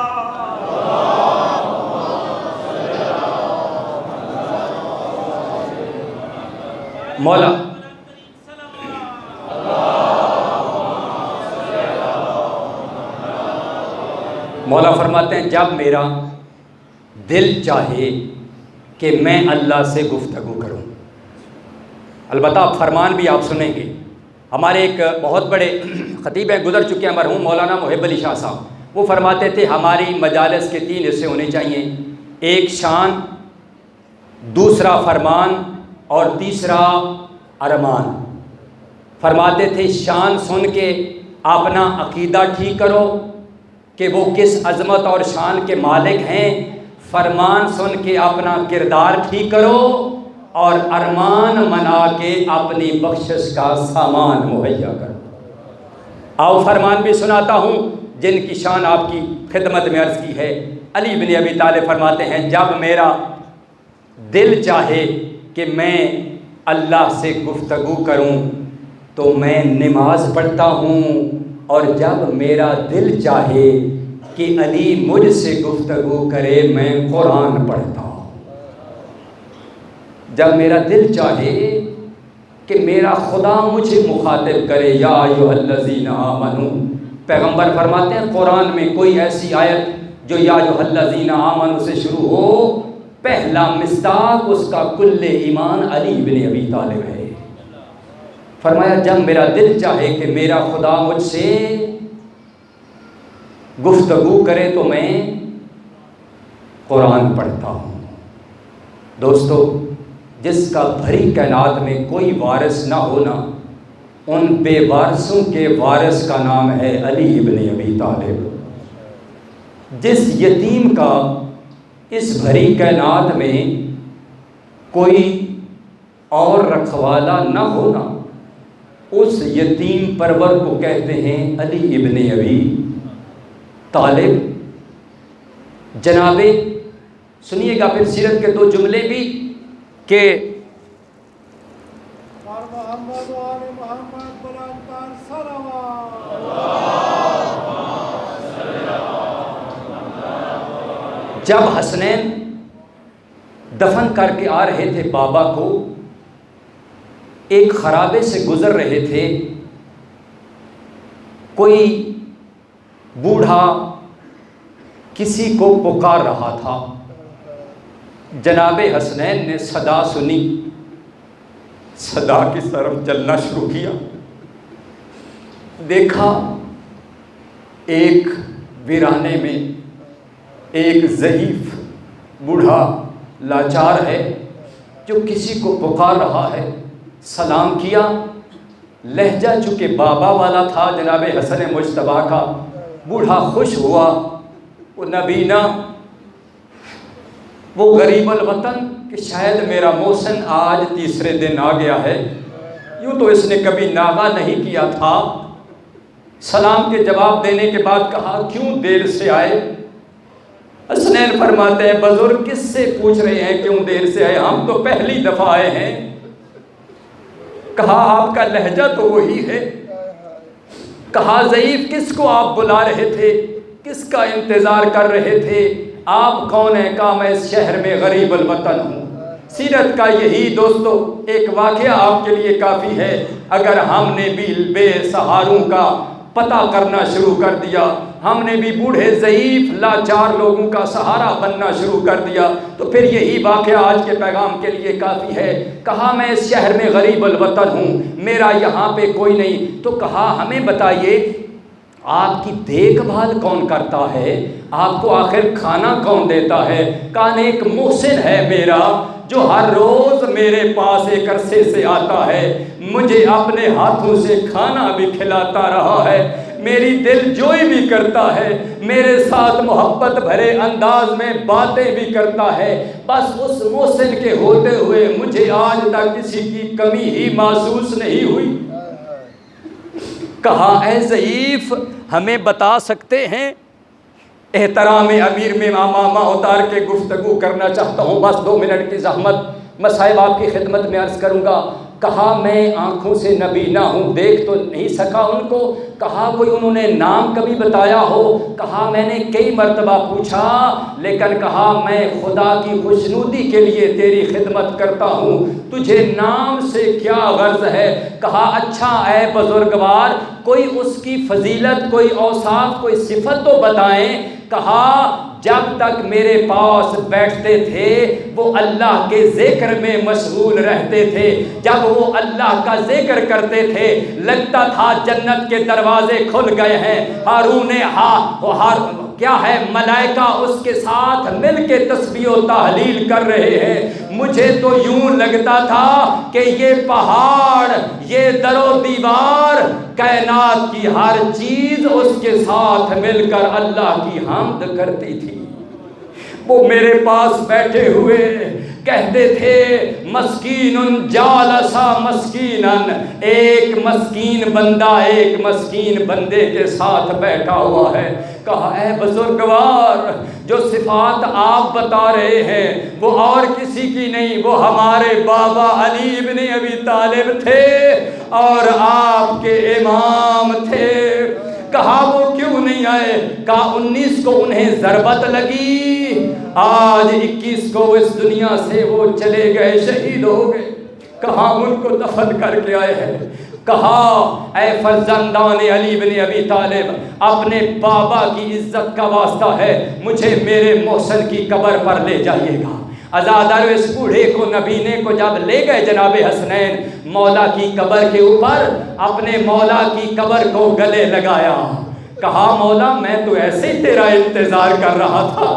مولا فرماتے ہیں جب میرا دل چاہے کہ میں اللہ سے گفتگو کروں۔ البتہ فرمان بھی آپ سنیں گے۔ ہمارے ایک بہت بڑے خطیب ہیں، گزر چکے ہیں، مرحوم مولانا محب علی شاہ صاحب، وہ فرماتے تھے ہماری مجالس کے 3 حصے ہونے چاہیے، ایک شان، دوسرا فرمان اور تیسرا ارمان۔ فرماتے تھے شان سن کے اپنا عقیدہ ٹھیک کرو کہ وہ کس عظمت اور شان کے مالک ہیں، فرمان سن کے اپنا کردار ٹھیک کرو، اور ارمان منا کے اپنی بخشش کا سامان مہیا کرو۔ آؤ فرمان بھی سناتا ہوں جن کی شان آپ کی خدمت میں عرض کی ہے۔ علی بن ابی طالب فرماتے ہیں جب میرا دل چاہے کہ میں اللہ سے گفتگو کروں تو میں نماز پڑھتا ہوں، اور جب میرا دل چاہے کہ علی مجھ سے گفتگو کرے میں قرآن پڑھتا ہوں۔ جب میرا دل چاہے کہ میرا خدا مجھے مخاطب کرے، یا ایھا الذین آمنو، پیغمبر فرماتے ہیں قرآن میں کوئی ایسی آیت جو یا ایھا الذین آمنو سے شروع ہو، پہلا مصداق اس کا کل ایمان علی بن ابی طالب ہے۔ فرمایا جب میرا دل چاہے کہ میرا خدا مجھ سے گفتگو کرے تو میں قرآن پڑھتا ہوں۔ دوستو جس کا بھری کائنات میں کوئی وارث نہ ہونا، ان بے وارثوں کے وارث کا نام ہے علی ابن ابی طالب۔ جس یتیم کا اس بھری کائنات میں کوئی اور رکھوالا نہ ہونا، اس یتیم پرور کو کہتے ہیں علی ابن ابی طالب۔ جناب سنیے گا پھر سیرت کے دو جملے بھی کہ محمد و آل محمد بلند تر صلوات۔ جب حسنین دفن کر کے آ رہے تھے بابا کو، ایک خرابے سے گزر رہے تھے، کوئی بوڑھا کسی کو پکار رہا تھا۔ جناب حسنین نے صدا سنی، صدا کی طرف چلنا شروع کیا، دیکھا ایک ویرانے میں ایک ضعیف بوڑھا لاچار ہے جو کسی کو پکار رہا ہے۔ سلام کیا، لہجہ چونکہ بابا والا تھا جناب حسن مجتبیٰ کا، بوڑھا خوش ہوا۔ وہ نبینا، وہ غریب الوطن کہ شاید میرا محسن آج تیسرے دن آ گیا ہے، یوں تو اس نے کبھی ناغہ نہیں کیا تھا۔ سلام کے جواب دینے کے بعد کہا کیوں دیر سے آئے؟ حسنین فرماتے ہیں بزرگ کس سے پوچھ رہے ہیں کیوں دیر سے آئے، ہم تو پہلی دفعہ آئے ہیں۔ کہا آپ کا لہجہ تو وہی ہے۔ کہا ضعیف کس کو آپ بلا رہے تھے، کس کا انتظار کر رہے تھے، آپ کون ہیں؟ کہا میں اس شہر میں غریب الوطن ہوں۔ سیرت کا یہی دوستو ایک واقعہ آپ کے لیے کافی ہے۔ اگر ہم نے بھی بے سہاروں کا پتہ کرنا شروع کر دیا، ہم نے بھی بوڑھے ضعیف لاچار لوگوں کا سہارا بننا شروع کر دیا، تو پھر یہی واقعہ آج کے پیغام کے لیے کافی ہے۔ کہا میں اس شہر میں غریب الوطن ہوں، میرا یہاں پہ کوئی نہیں۔ تو کہا ہمیں بتائیے آپ کی دیکھ بھال کون کرتا ہے، آپ کو آخر کھانا کون دیتا ہے؟ کہا ایک محسن ہے میرا جو ہر روز میرے پاس ایک عرصے سے آتا ہے، مجھے اپنے ہاتھوں سے کھانا بھی کھلاتا رہا ہے، میری دل جوئی بھی کرتا ہے، میرے ساتھ محبت بھرے انداز میں باتیں بھی کرتا ہے۔ بس اس محسن کے ہوتے ہوئے مجھے آج تک کسی کی کمی ہی محسوس نہیں ہوئی۔ کہا اے ضعیف ہمیں بتا سکتے ہیں؟ احترام امیر میں ماما اتار کے گفتگو کرنا چاہتا ہوں، بس 2 منٹ کی زحمت مصاحب آپ کی خدمت میں عرض کروں گا۔ کہا میں آنکھوں سے نبینا ہوں، دیکھ تو نہیں سکا ان کو۔ کہا کوئی انہوں نے نام کبھی بتایا ہو؟ کہا میں نے کئی مرتبہ پوچھا، لیکن کہا میں خدا کی خوشنودی کے لیے تیری خدمت کرتا ہوں، تجھے نام سے کیا غرض ہے؟ کہا اچھا اے بزرگوار کوئی اس کی فضیلت، کوئی اوصاف، کوئی صفت تو بتائیں۔ کہا جب تک میرے پاس بیٹھتے تھے وہ اللہ کے ذکر میں مشغول رہتے تھے، جب وہ اللہ کا ذکر کرتے تھے لگتا تھا جنت کے دروازے کھل گئے ہیں، ہارون کیا ہے ملائکہ اس کے ساتھ مل کے تسبیح و تحلیل کر رہے ہیں۔ مجھے تو یوں لگتا تھا کہ یہ پہاڑ، یہ در و دیوار، کائنات کی ہر چیز اس کے ساتھ مل کر اللہ کی حمد کرتی تھی۔ وہ میرے پاس بیٹھے ہوئے کہتے تھے مسکین جالسا مسکینن، ایک مسکین بندہ ایک مسکین بندے کے ساتھ بیٹھا ہوا ہے۔ کہا اے بزرگوار جو صفات آپ بتا رہے ہیں وہ اور کسی کی نہیں، وہ ہمارے بابا علی ابن ابی طالب تھے اور آپ کے امام تھے۔ کہا وہ کیوں نہیں آئے؟ کہا 19 کو انہیں ضربت لگی، آج 21 کو اس دنیا سے وہ چلے گئے، شہید ہو گئے۔ کہا ان کو دفن کر کے آئے ہیں۔ کہا اے فرزندان علی بن ابی طالب اپنے بابا کی عزت کا واسطہ ہے مجھے میرے محسن کی قبر پر لے جائیے گا۔ ازادار اس بوڑھے کو نبینے کو جب لے گئے جناب حسنین مولا کی قبر کے اوپر، اپنے مولا کی قبر کو گلے لگایا۔ کہا مولا میں تو ایسے ہی تیرا انتظار کر رہا تھا،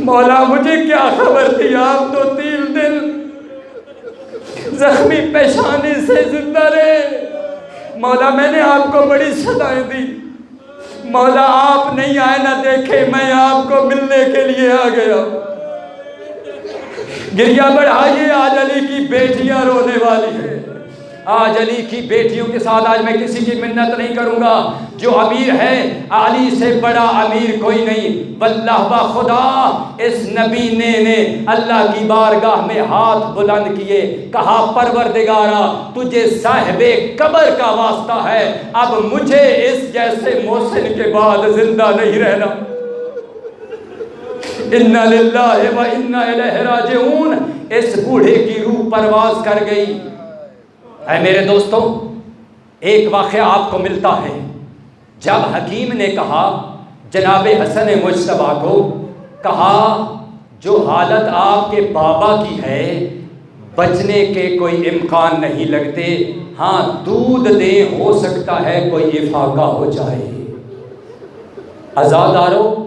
مولا مجھے کیا خبر تھی آپ تو 3 دن زخمی پیشانی سے زندہ رہے۔ مولا میں نے آپ کو بڑی سزائیں دی، مولا آپ نہیں آئے نہ دیکھے، میں آپ کو ملنے کے لیے آ گیا۔ گریہ بڑھائیے، آج علی کی بیٹیاں رونے والی ہیں۔ آج علی کی بیٹیوں کے ساتھ آج میں کسی کی منت نہیں کروں گا، جو امیر ہے علی سے بڑا امیر کوئی نہیں۔ واللہ بخدا اس نبی نے اللہ کی بارگاہ میں ہاتھ بلند کیے، کہا پروردگارا تجھے صاحب قبر کا واسطہ ہے، اب مجھے اس جیسے محسن کے بعد زندہ نہیں رہنا۔ اِنَّا لِلَّهِ وَإِنَّا إِلَيْهِ رَاجِعُونَ۔ اس بوڑھے کی روح پرواز کر گئی۔ اے میرے دوستوں، ایک واقعہ آپ کو ملتا ہے، جب حکیم نے کہا جناب حسن مجتبیٰ کو، کہا جو حالت آپ کے بابا کی ہے بچنے کے کوئی امکان نہیں لگتے، ہاں دودھ دے ہو سکتا ہے کوئی افاقہ ہو جائے۔ عزادارو،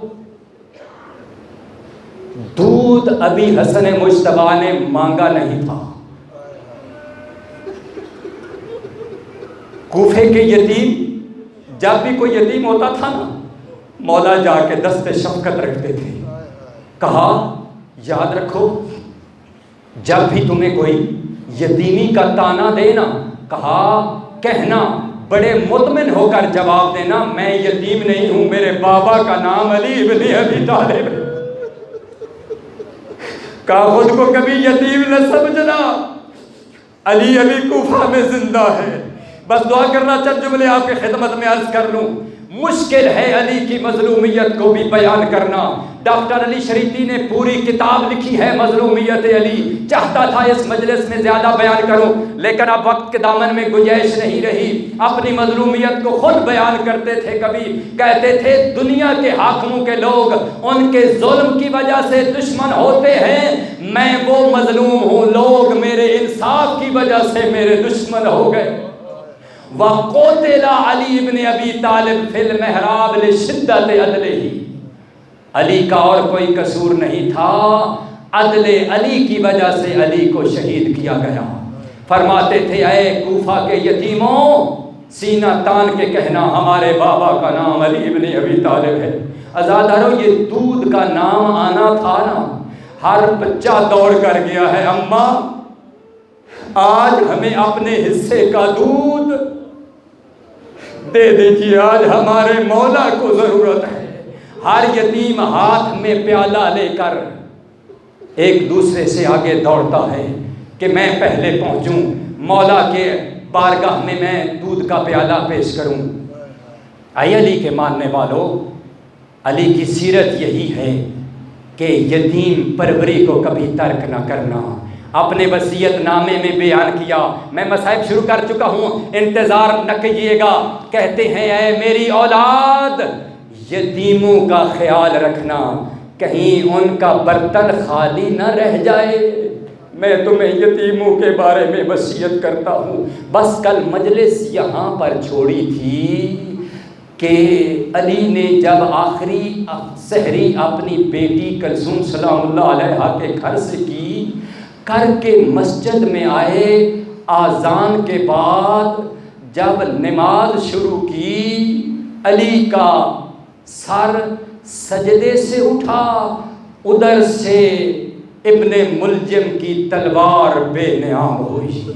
دودھ ابھی حسن مجتبیٰ نے مانگا نہیں تھا۔ کوفے کے یتیم، جب بھی کوئی یتیم ہوتا تھا نا، مولا جا کے دست شفقت رکھتے تھے، کہا یاد رکھو جب بھی تمہیں کوئی یتیمی کا تانا دے نا، کہا کہنا بڑے مطمئن ہو کر جواب دینا میں یتیم نہیں ہوں، میرے بابا کا نام علی ابن ابی طالب ہے۔ کہا خود کو کبھی یتیم نہ سمجھنا، علی ابھی کوفہ میں زندہ ہے۔ بس دعا کرنا، چند جملے آپ کی خدمت میں عرض کر لوں۔ مشکل ہے علی کی مظلومیت کو بھی بیان کرنا۔ ڈاکٹر علی شریفی نے پوری کتاب لکھی ہے مظلومیت علی، چاہتا تھا اس مجلس میں زیادہ بیان کروں، لیکن اب وقت کے دامن میں گنجائش نہیں رہی۔ اپنی مظلومیت کو خود بیان کرتے تھے، کبھی کہتے تھے دنیا کے حاکموں کے لوگ ان کے ظلم کی وجہ سے دشمن ہوتے ہیں، میں وہ مظلوم ہوں، لوگ میرے انصاف کی وجہ سے میرے دشمن ہو گئے۔ وَقُتِلَ عَلِي بْنِ أَبِي طَالِبٍ فِي الْمِحْرَابِ لِشِدَّةِ عَدْلِهِ۔ علی کا اور کوئی قصور نہیں تھا، عدل علی کی وجہ سے علی کو شہید کیا گیا۔ فرماتے تھے اے کوفہ کے یتیموں، سینہ تان کے کہنا ہمارے بابا کا نام علی بن ابی طالب ہے۔ عزادارو، یہ دودھ کا نام آنا تھا نا، ہر بچہ دوڑ کر گیا ہے، اماں آج ہمیں اپنے حصے کا دودھ دے دیجیے، آج ہمارے مولا کو ضرورت ہے۔ ہر یتیم ہاتھ میں پیالہ لے کر ایک دوسرے سے آگے دوڑتا ہے کہ میں پہلے پہنچوں، مولا کے بارگاہ میں میں دودھ کا پیالہ پیش کروں۔ اے علی کے ماننے والوں، علی کی سیرت یہی ہے کہ یتیم پروری کو کبھی ترک نہ کرنا۔ اپنے وصیت نامے میں بیان کیا، میں مصائب شروع کر چکا ہوں، انتظار نہ کیجیے گا۔ کہتے ہیں اے میری اولاد، یتیموں کا خیال رکھنا، کہیں ان کا برتن خالی نہ رہ جائے۔ میں تمہیں یتیموں کے بارے میں وصیت کرتا ہوں۔ بس کل مجلس یہاں پر چھوڑی تھی کہ علی نے جب آخری سحری اپنی بیٹی کلثوم سلام اللہ علیہا کے گھر سے کی، کر کے مسجد میں آئے، آذان کے بعد جب نماز شروع کی، علی کا سر سجدے سے اٹھا، ادھر سے ابن ملجم کی تلوار بے نیام ہوئی۔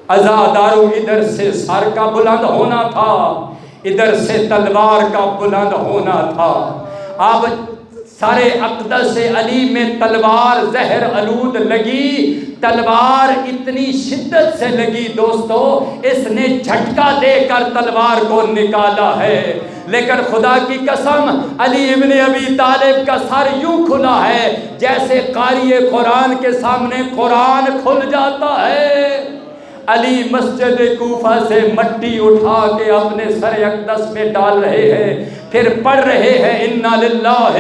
عزادارو، ادھر سے سر کا بلند ہونا تھا، ادھر سے تلوار کا بلند ہونا تھا۔ اب سارے اقدس علی میں تلوار زہر آلود لگی، تلوار اتنی شدت سے لگی دوستو، اس نے جھٹکا دے کر تلوار کو نکالا ہے، لیکن خدا کی قسم علی ابن ابی طالب کا سر یوں کھلا ہے جیسے قاری قرآن کے سامنے قرآن کھل جاتا ہے۔ علی مسجد کوفہ سے مٹی اٹھا کے اپنے سر اقدس میں ڈال رہے ہیں، پھر پڑھ رہے ہیں اِنَّا لِلَّهِ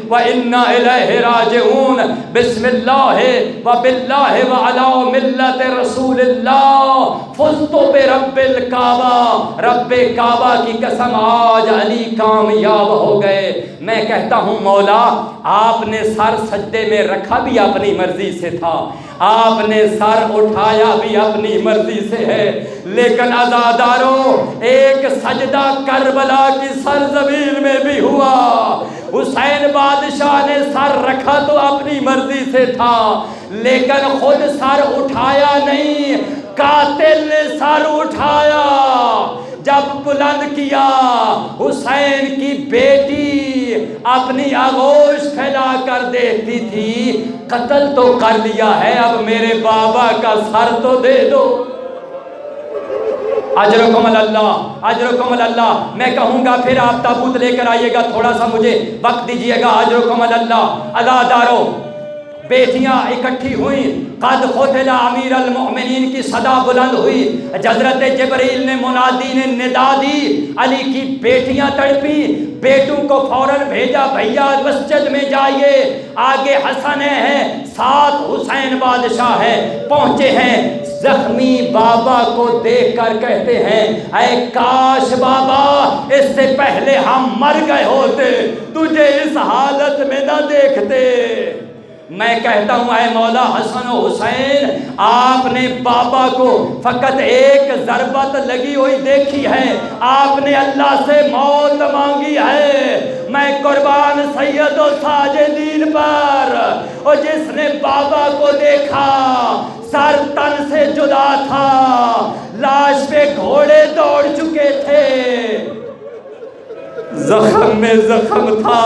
وَإِنَّا إِلَيْهِ رَاجِعُونَ، بسم اللہ وَبِاللَّهِ وَعَلَىٰ مِلَّةِ رسول اللہ، فُزْتُ بِرَبِّ الْكَعْبَةِ، رب کعبہ کی قسم آج علی کامیاب ہو گئے۔ میں کہتا ہوں مولا، آپ نے سر سجدے میں رکھا بھی اپنی مرضی سے تھا، آپ نے سر اٹھایا بھی اپنی مرضی سے ہے، لیکن عزاداروں ایک سجدہ کربلا کی سرزمین میں بھی ہوا، حسین بادشاہ نے سر رکھا تو اپنی مرضی سے تھا، لیکن خود سر اٹھایا نہیں، قاتل نے سر اٹھایا۔ جب بلند کیا، حسین کی بیٹی اپنی آغوش پھیلا کر دیکھتی تھی، قتل تو کر لیا ہے، اب میرے بابا کا سر تو دے دو۔ اجرکم اللہ، اجرکم اللہ۔ میں کہوں گا پھر آپ تابوت لے کر آئیے گا، تھوڑا سا مجھے وقت دیجئے گا۔ اجرکم اللہ۔ عزادارو، بیٹیاں اکٹھی ہوئیں، قد قتل امیر المؤمنین کی صدا بلند ہوئی، حضرت جبرائیل نے منادی نے ندا دی، علی کی بیٹیاں تڑپی، بیٹوں کو فوراً بھیجا، بھیا مسجد میں جائیے، آگے حسن ہیں، ساتھ حسین بادشاہ ہیں، پہنچے ہیں، زخمی بابا کو دیکھ کر کہتے ہیں اے کاش بابا اس سے پہلے ہم مر گئے ہوتے، تجھے اس حالت میں نہ دیکھتے۔ میں کہتا ہوں اے مولا حسن و حسین، آپ نے بابا کو فقط ایک ضربت لگی ہوئی دیکھی ہے، آپ نے اللہ سے موت مانگی ہے۔ میں قربان سید و ساجدین پر، اور جس نے بابا کو دیکھا سر تن سے جدا تھا، لاش پہ گھوڑے دوڑ چکے تھے، زخم میں زخم تھا،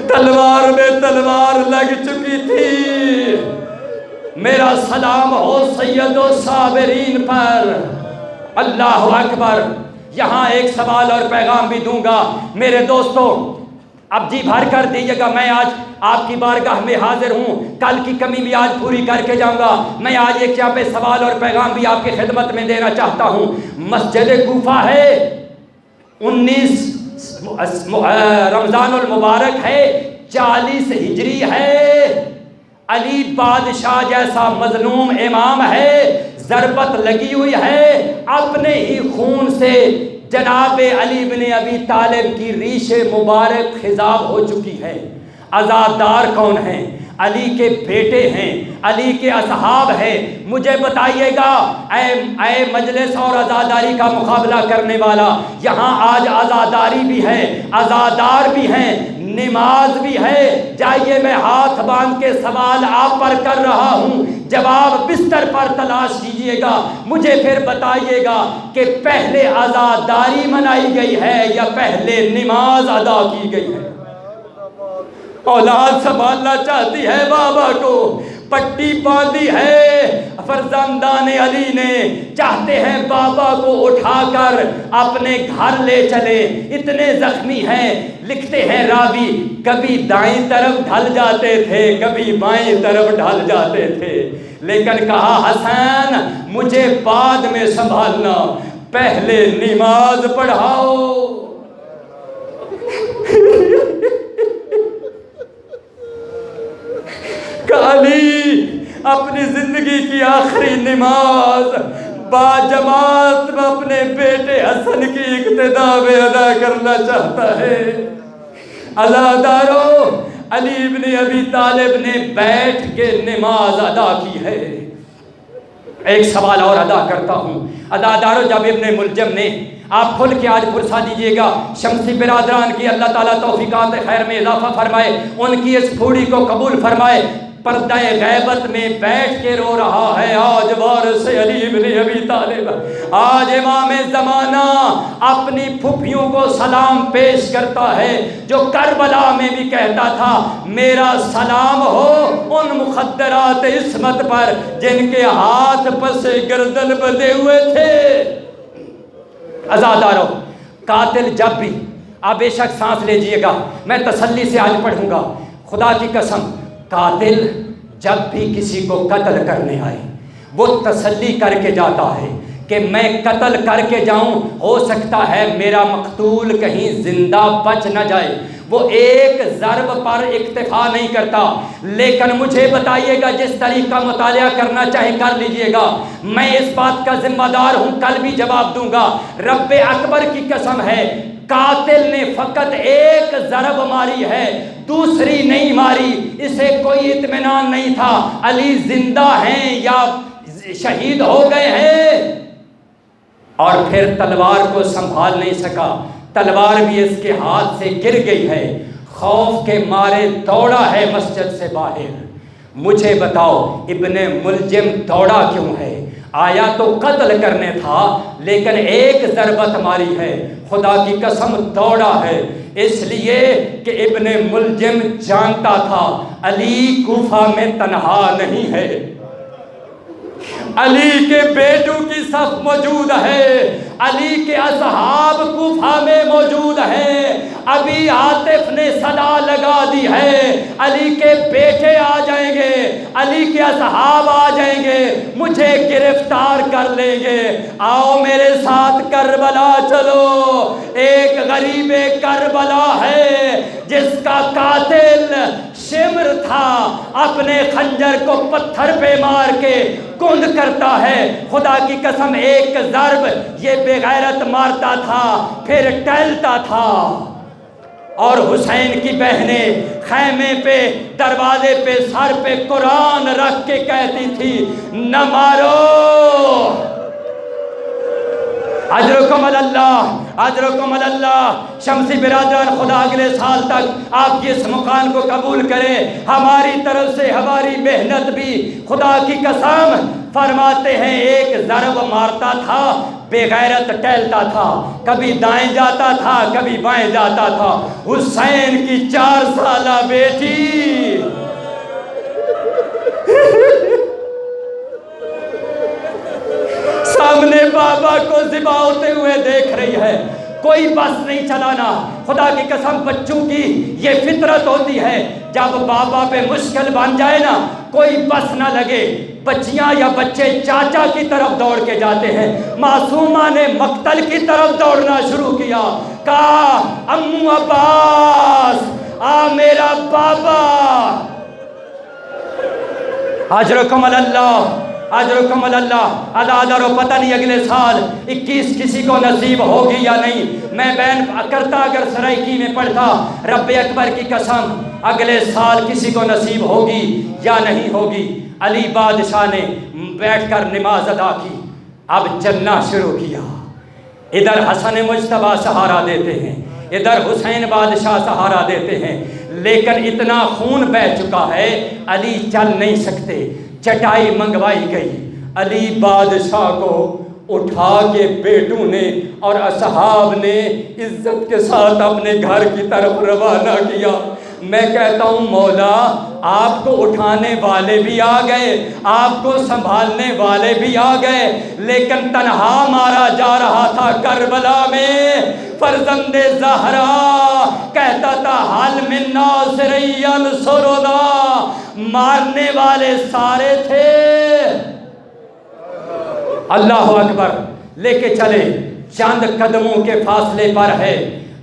تلوار میں تلوار لگ چکی تھی۔ میرا سلام ہو سید و صابرین پر۔ اللہ اکبر۔ یہاں ایک سوال اور پیغام بھی دوں گا میرے دوستوں، اب جی بھر کر دیجیے گا۔ میں آج آپ کی بارگاہ میں حاضر ہوں، کل کی کمی بھی آج پوری کر کے جاؤں گا۔ میں آج ایک یہاں پہ سوال اور پیغام بھی آپ کی خدمت میں دینا چاہتا ہوں۔ مسجد کوفہ ہے، 19 رمضان المبارک ہے، 40 ہجری ہے، علی بادشاہ جیسا مظلوم امام ہے، ضربت لگی ہوئی ہے، اپنے ہی خون سے جناب علی بن ابی طالب کی ریش مبارک خضاب ہو چکی ہے۔ عزادار کون ہیں؟ علی کے بیٹے ہیں، علی کے اصحاب ہیں۔ مجھے بتائیے گا اے مجلس اور عزاداری کا مقابلہ کرنے والا، یہاں آج عزاداری بھی ہے، عزادار بھی ہیں، نماز بھی ہے۔ جائیے میں ہاتھ باندھ کے سوال آپ پر کر رہا ہوں، جواب بستر پر تلاش کیجئے گا، مجھے پھر بتائیے گا کہ پہلے عزاداری منائی گئی ہے یا پہلے نماز ادا کی گئی ہے؟ اولاد سنبھالنا چاہتی ہے بابا کو، پٹی باندھی ہے فرزندان علی نے، چاہتے ہیں بابا کو اٹھا کر اپنے گھر لے چلے، اتنے زخمی ہیں۔ لکھتے ہیں راوی کبھی دائیں طرف ڈھل جاتے تھے، کبھی بائیں طرف ڈھل جاتے تھے، لیکن کہا حسین مجھے بعد میں سنبھالنا، پہلے نماز پڑھاؤ۔ علی اپنی زندگی کی آخری نماز باجماعت میں اپنے بیٹے حسن کی اقتدا میں ادا کرنا چاہتا ہے۔ عزادارو، علی بن ابی طالب نے بیٹھ کے نماز ادا کی ہے۔ ایک سوال اور ادا کرتا ہوں، عزادارو، جب ابن ملجم نے، آپ کھل کے آج پرسا دیجئے گا، شمسی برادران کی اللہ تعالیٰ توفیقات خیر میں اضافہ فرمائے، ان کی اس پھوڑی کو قبول فرمائے، پردہ غیبت میں بیٹھ کے رو رہا ہے آج وارث علی بن ابی طالب، آج امام زمانہ اپنی پھپھیوں کو سلام پیش کرتا ہے، جو کربلا میں بھی کہتا تھا میرا سلام ہو ان مخدرات عصمت پر جن کے ہاتھ پس گردن بندھے ہوئے تھے۔ عزادارو، قاتل جب بھی، آپ بے شک سانس لیجئے گا، میں تسلی سے آج پڑھوں گا، خدا کی قسم، قاتل جب بھی کسی کو قتل کرنے آئے وہ تسلی کر کے جاتا ہے کہ میں قتل کر کے جاؤں، ہو سکتا ہے میرا مقتول کہیں زندہ بچ نہ جائے، وہ ایک ضرب پر اکتفا نہیں کرتا۔ لیکن مجھے بتائیے گا، جس طریقہ کا مطالعہ کرنا چاہے کر لیجئے گا، میں اس بات کا ذمہ دار ہوں، کل بھی جواب دوں گا، رب اکبر کی قسم ہے قاتل نے فقط ایک ضرب ماری ہے، دوسری نہیں ماری، اسے کوئی اطمینان نہیں تھا علی زندہ ہیں یا شہید ہو گئے ہیں، اور پھر تلوار کو سنبھال نہیں سکا، تلوار بھی اس کے ہاتھ سے گر گئی ہے، خوف کے مارے دوڑا ہے مسجد سے باہر۔ مجھے بتاؤ ابن ملجم دوڑا کیوں ہے؟ آیا تو قتل کرنے تھا لیکن ایک ضربت ماری ہے، خدا کی قسم دوڑا ہے اس لیے کہ ابن ملجم جانتا تھا علی کوفہ میں تنہا نہیں ہے، علی کے بیٹوں کی صف موجود ہے، علی کے اصحاب کوفہ میں موجود ہیں۔ ابھی عاطف نے صدا لگا دی ہے علی کے بیٹے آ جائیں گے، علی کے اصحاب آ جائیں گے، مجھے گرفتار کر لیں گے، آؤ میرے ساتھ کربلا چلو۔ ایک غریب کربلا ہے جس کا قاتل شمر تھا، اپنے خنجر کو پتھر پہ مار کے کند کرتا ہے، خدا کی قسم ایک ضرب یہ بے غیرت مارتا تھا پھر ٹہلتا تھا، اور حسین کی بہنیں خیمے پہ دروازے پہ سر پہ قرآن رکھ کے کہتی تھی نہ مارو، اجرکم اللہ، اجرکم اللہ۔ شمسی برادران خدا اگلے سال تک آپ کی اس مکان کو قبول کرے، ہماری طرف سے ہماری محنت بھی، خدا کی قسم فرماتے ہیں ایک ضرب مارتا تھا، بے غیرت ٹہلتا تھا، کبھی دائیں جاتا تھا کبھی بائیں جاتا تھا۔ حسین کی 4 سالہ بیٹی سامنے بابا کو ذبح ہوتے ہوئے دیکھ رہی ہے، کوئی بس نہیں چلانا۔ خدا کی قسم بچوں کی یہ فطرت ہوتی ہے، جب بابا پہ مشکل بن جائے نا کوئی بس نہ لگے، بچیاں یا بچے چاچا کی طرف دوڑ کے جاتے ہیں۔ معصومہ نے مقتل کی طرف دوڑنا شروع کیا، کہا امو عباس آ میرا بابا، اجرکم اللہ، اجرکم اللہ۔ علیحدہ رو پتہ نہیں اگلے سال 21 کسی کو نصیب ہوگی یا نہیں، میں بین کرتا اگر سرائکی میں پڑھتا، رب اکبر کی قسم اگلے سال کسی کو نصیب ہوگی یا نہیں ہوگی۔ علی بادشاہ نے بیٹھ کر نماز ادا کی، اب چلنا شروع کیا، ادھر حسن مجتبیٰ سہارا دیتے ہیں، ادھر حسین بادشاہ سہارا دیتے ہیں، لیکن اتنا خون بہہ چکا ہے علی چل نہیں سکتے۔ چٹائی منگوائی گئی، علی بادشاہ کو اٹھا کے بیٹوں نے اور اصحاب نے عزت کے ساتھ اپنے گھر کی طرف روانہ کیا۔ میں کہتا ہوں مولا آپ کو اٹھانے والے بھی آ گئے، آپ کو سنبھالنے والے بھی آ گئے، لیکن تنہا مارا جا رہا تھا کربلا میں۔ فرزند زہرا کہتا تھا حل من ناصر ینصرنا، مارنے والے سارے تھے۔ اللہ اکبر، لے کے چلے، چند قدموں کے فاصلے پر ہے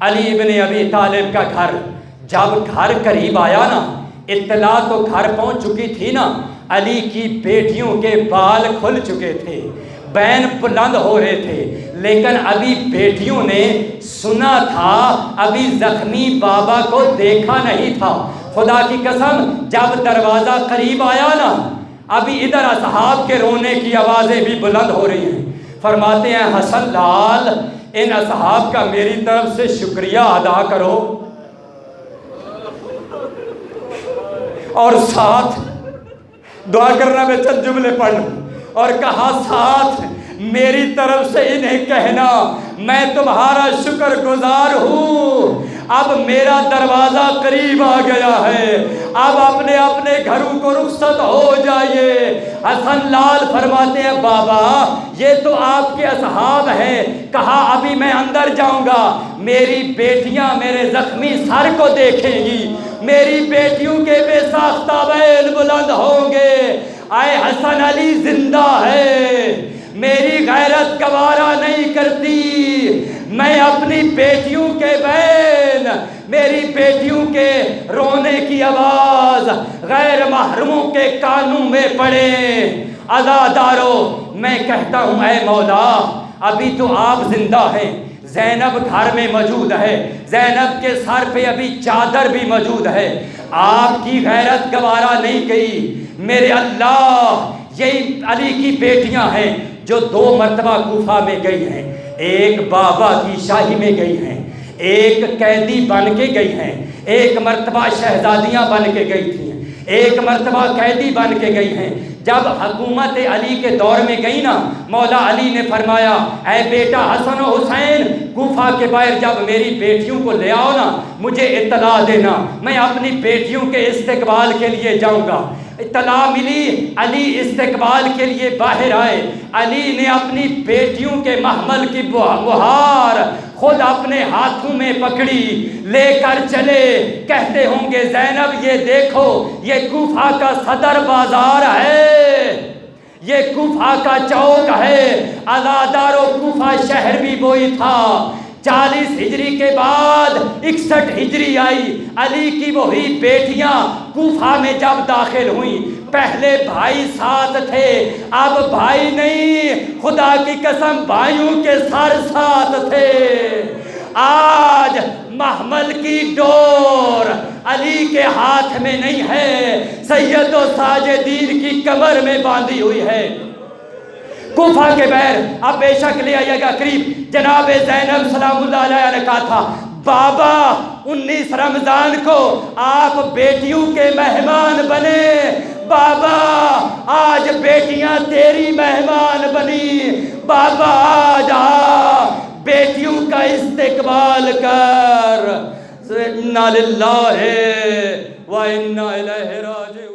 علی بن ابی طالب کا گھر۔ جب گھر قریب آیا نا، اطلاع تو گھر پہنچ چکی تھی نا، علی کی بیٹیوں کے بال کھل چکے تھے، بین بلند ہو رہے تھے، لیکن ابھی بیٹیوں نے سنا تھا، ابھی زخمی بابا کو دیکھا نہیں تھا۔ خدا کی قسم جب دروازہ قریب آیا نا، ابھی ادھر اصحاب کے رونے کی آوازیں بھی بلند ہو رہی ہیں۔ فرماتے ہیں حسن لال ان اصحاب کا میری طرف سے شکریہ ادا کرو، اور ساتھ دعا کرنا، میں چند جملے پڑھ لوں، اور کہا ساتھ میری طرف سے انہیں کہنا میں تمہارا شکر گزار ہوں، اب میرا دروازہ قریب آ گیا ہے، اب اپنے اپنے گھروں کو رخصت ہو جائیے۔ حسن لال فرماتے ہیں بابا یہ تو آپ کے اصحاب ہیں، کہا ابھی میں اندر جاؤں گا، میری بیٹیاں میرے زخمی سر کو دیکھیں گی، میری بیٹیوں کے بے ساختہ بیل بلند ہوں گے۔ آئے حسن علی زندہ ہے، میری غیرت گوارا نہیں کرتی، میں اپنی بیٹیوں کے بین، میری بیٹیوں کے رونے کی آواز غیر محرموں کے کانوں میں پڑے۔ عزادارو میں کہتا ہوں اے مولا ابھی تو آپ زندہ ہیں، زینب گھر میں موجود ہے، زینب کے سر پہ ابھی چادر بھی موجود ہے، آپ کی غیرت گوارا نہیں کی۔ میرے اللہ یہی علی کی بیٹیاں ہیں جو 2 مرتبہ کوفہ میں گئی ہیں، ایک بابا کی شاہی میں گئی ہیں، ایک قیدی بن کے گئی ہیں، ایک مرتبہ شہزادیاں بن کے گئی تھیں، ایک مرتبہ قیدی بن کے گئی ہیں۔ جب حکومت علی کے دور میں گئی نا، مولا علی نے فرمایا اے بیٹا حسن و حسین، کوفہ کے باہر جب میری بیٹیوں کو لے آؤ نا مجھے اطلاع دینا، میں اپنی بیٹیوں کے استقبال کے لیے جاؤں گا۔ اطلاع ملی، علی استقبال کے لیے باہر آئے، علی نے اپنی بیٹیوں کے محمل کی بہار خود اپنے ہاتھوں میں پکڑی، لے کر چلے۔ کہتے ہوں گے زینب یہ دیکھو یہ کوفہ کا صدر بازار ہے، یہ کوفہ کا چوک ہے، عزادار و کوفہ شہر بھی وہی تھا۔ 40 ہجری کے بعد 61 ہجری آئی، علی کی وہی بیٹیاں کوفہ میں جب داخل ہوئیں، پہلے بھائی ساتھ تھے، اب بھائی نہیں، خدا کی قسم بھائیوں کے سر ساتھ تھے۔ آج محمل کی ڈور علی کے ہاتھ میں نہیں ہے، سید و ساجدین کی کمر میں باندھی ہوئی ہے۔ کوفہ کے بیر اب بے شک لے آئیے گا قریب، جناب زینب سلام اللہ علیہ نے کہا تھا بابا 19 رمضان کو آپ بیٹیوں کے مہمان بنے، بابا آج بیٹیاں تیری مہمان بنی، بابا آج بیٹیوں کا استقبال کر۔ انا للہ و انا الیہ راجعون۔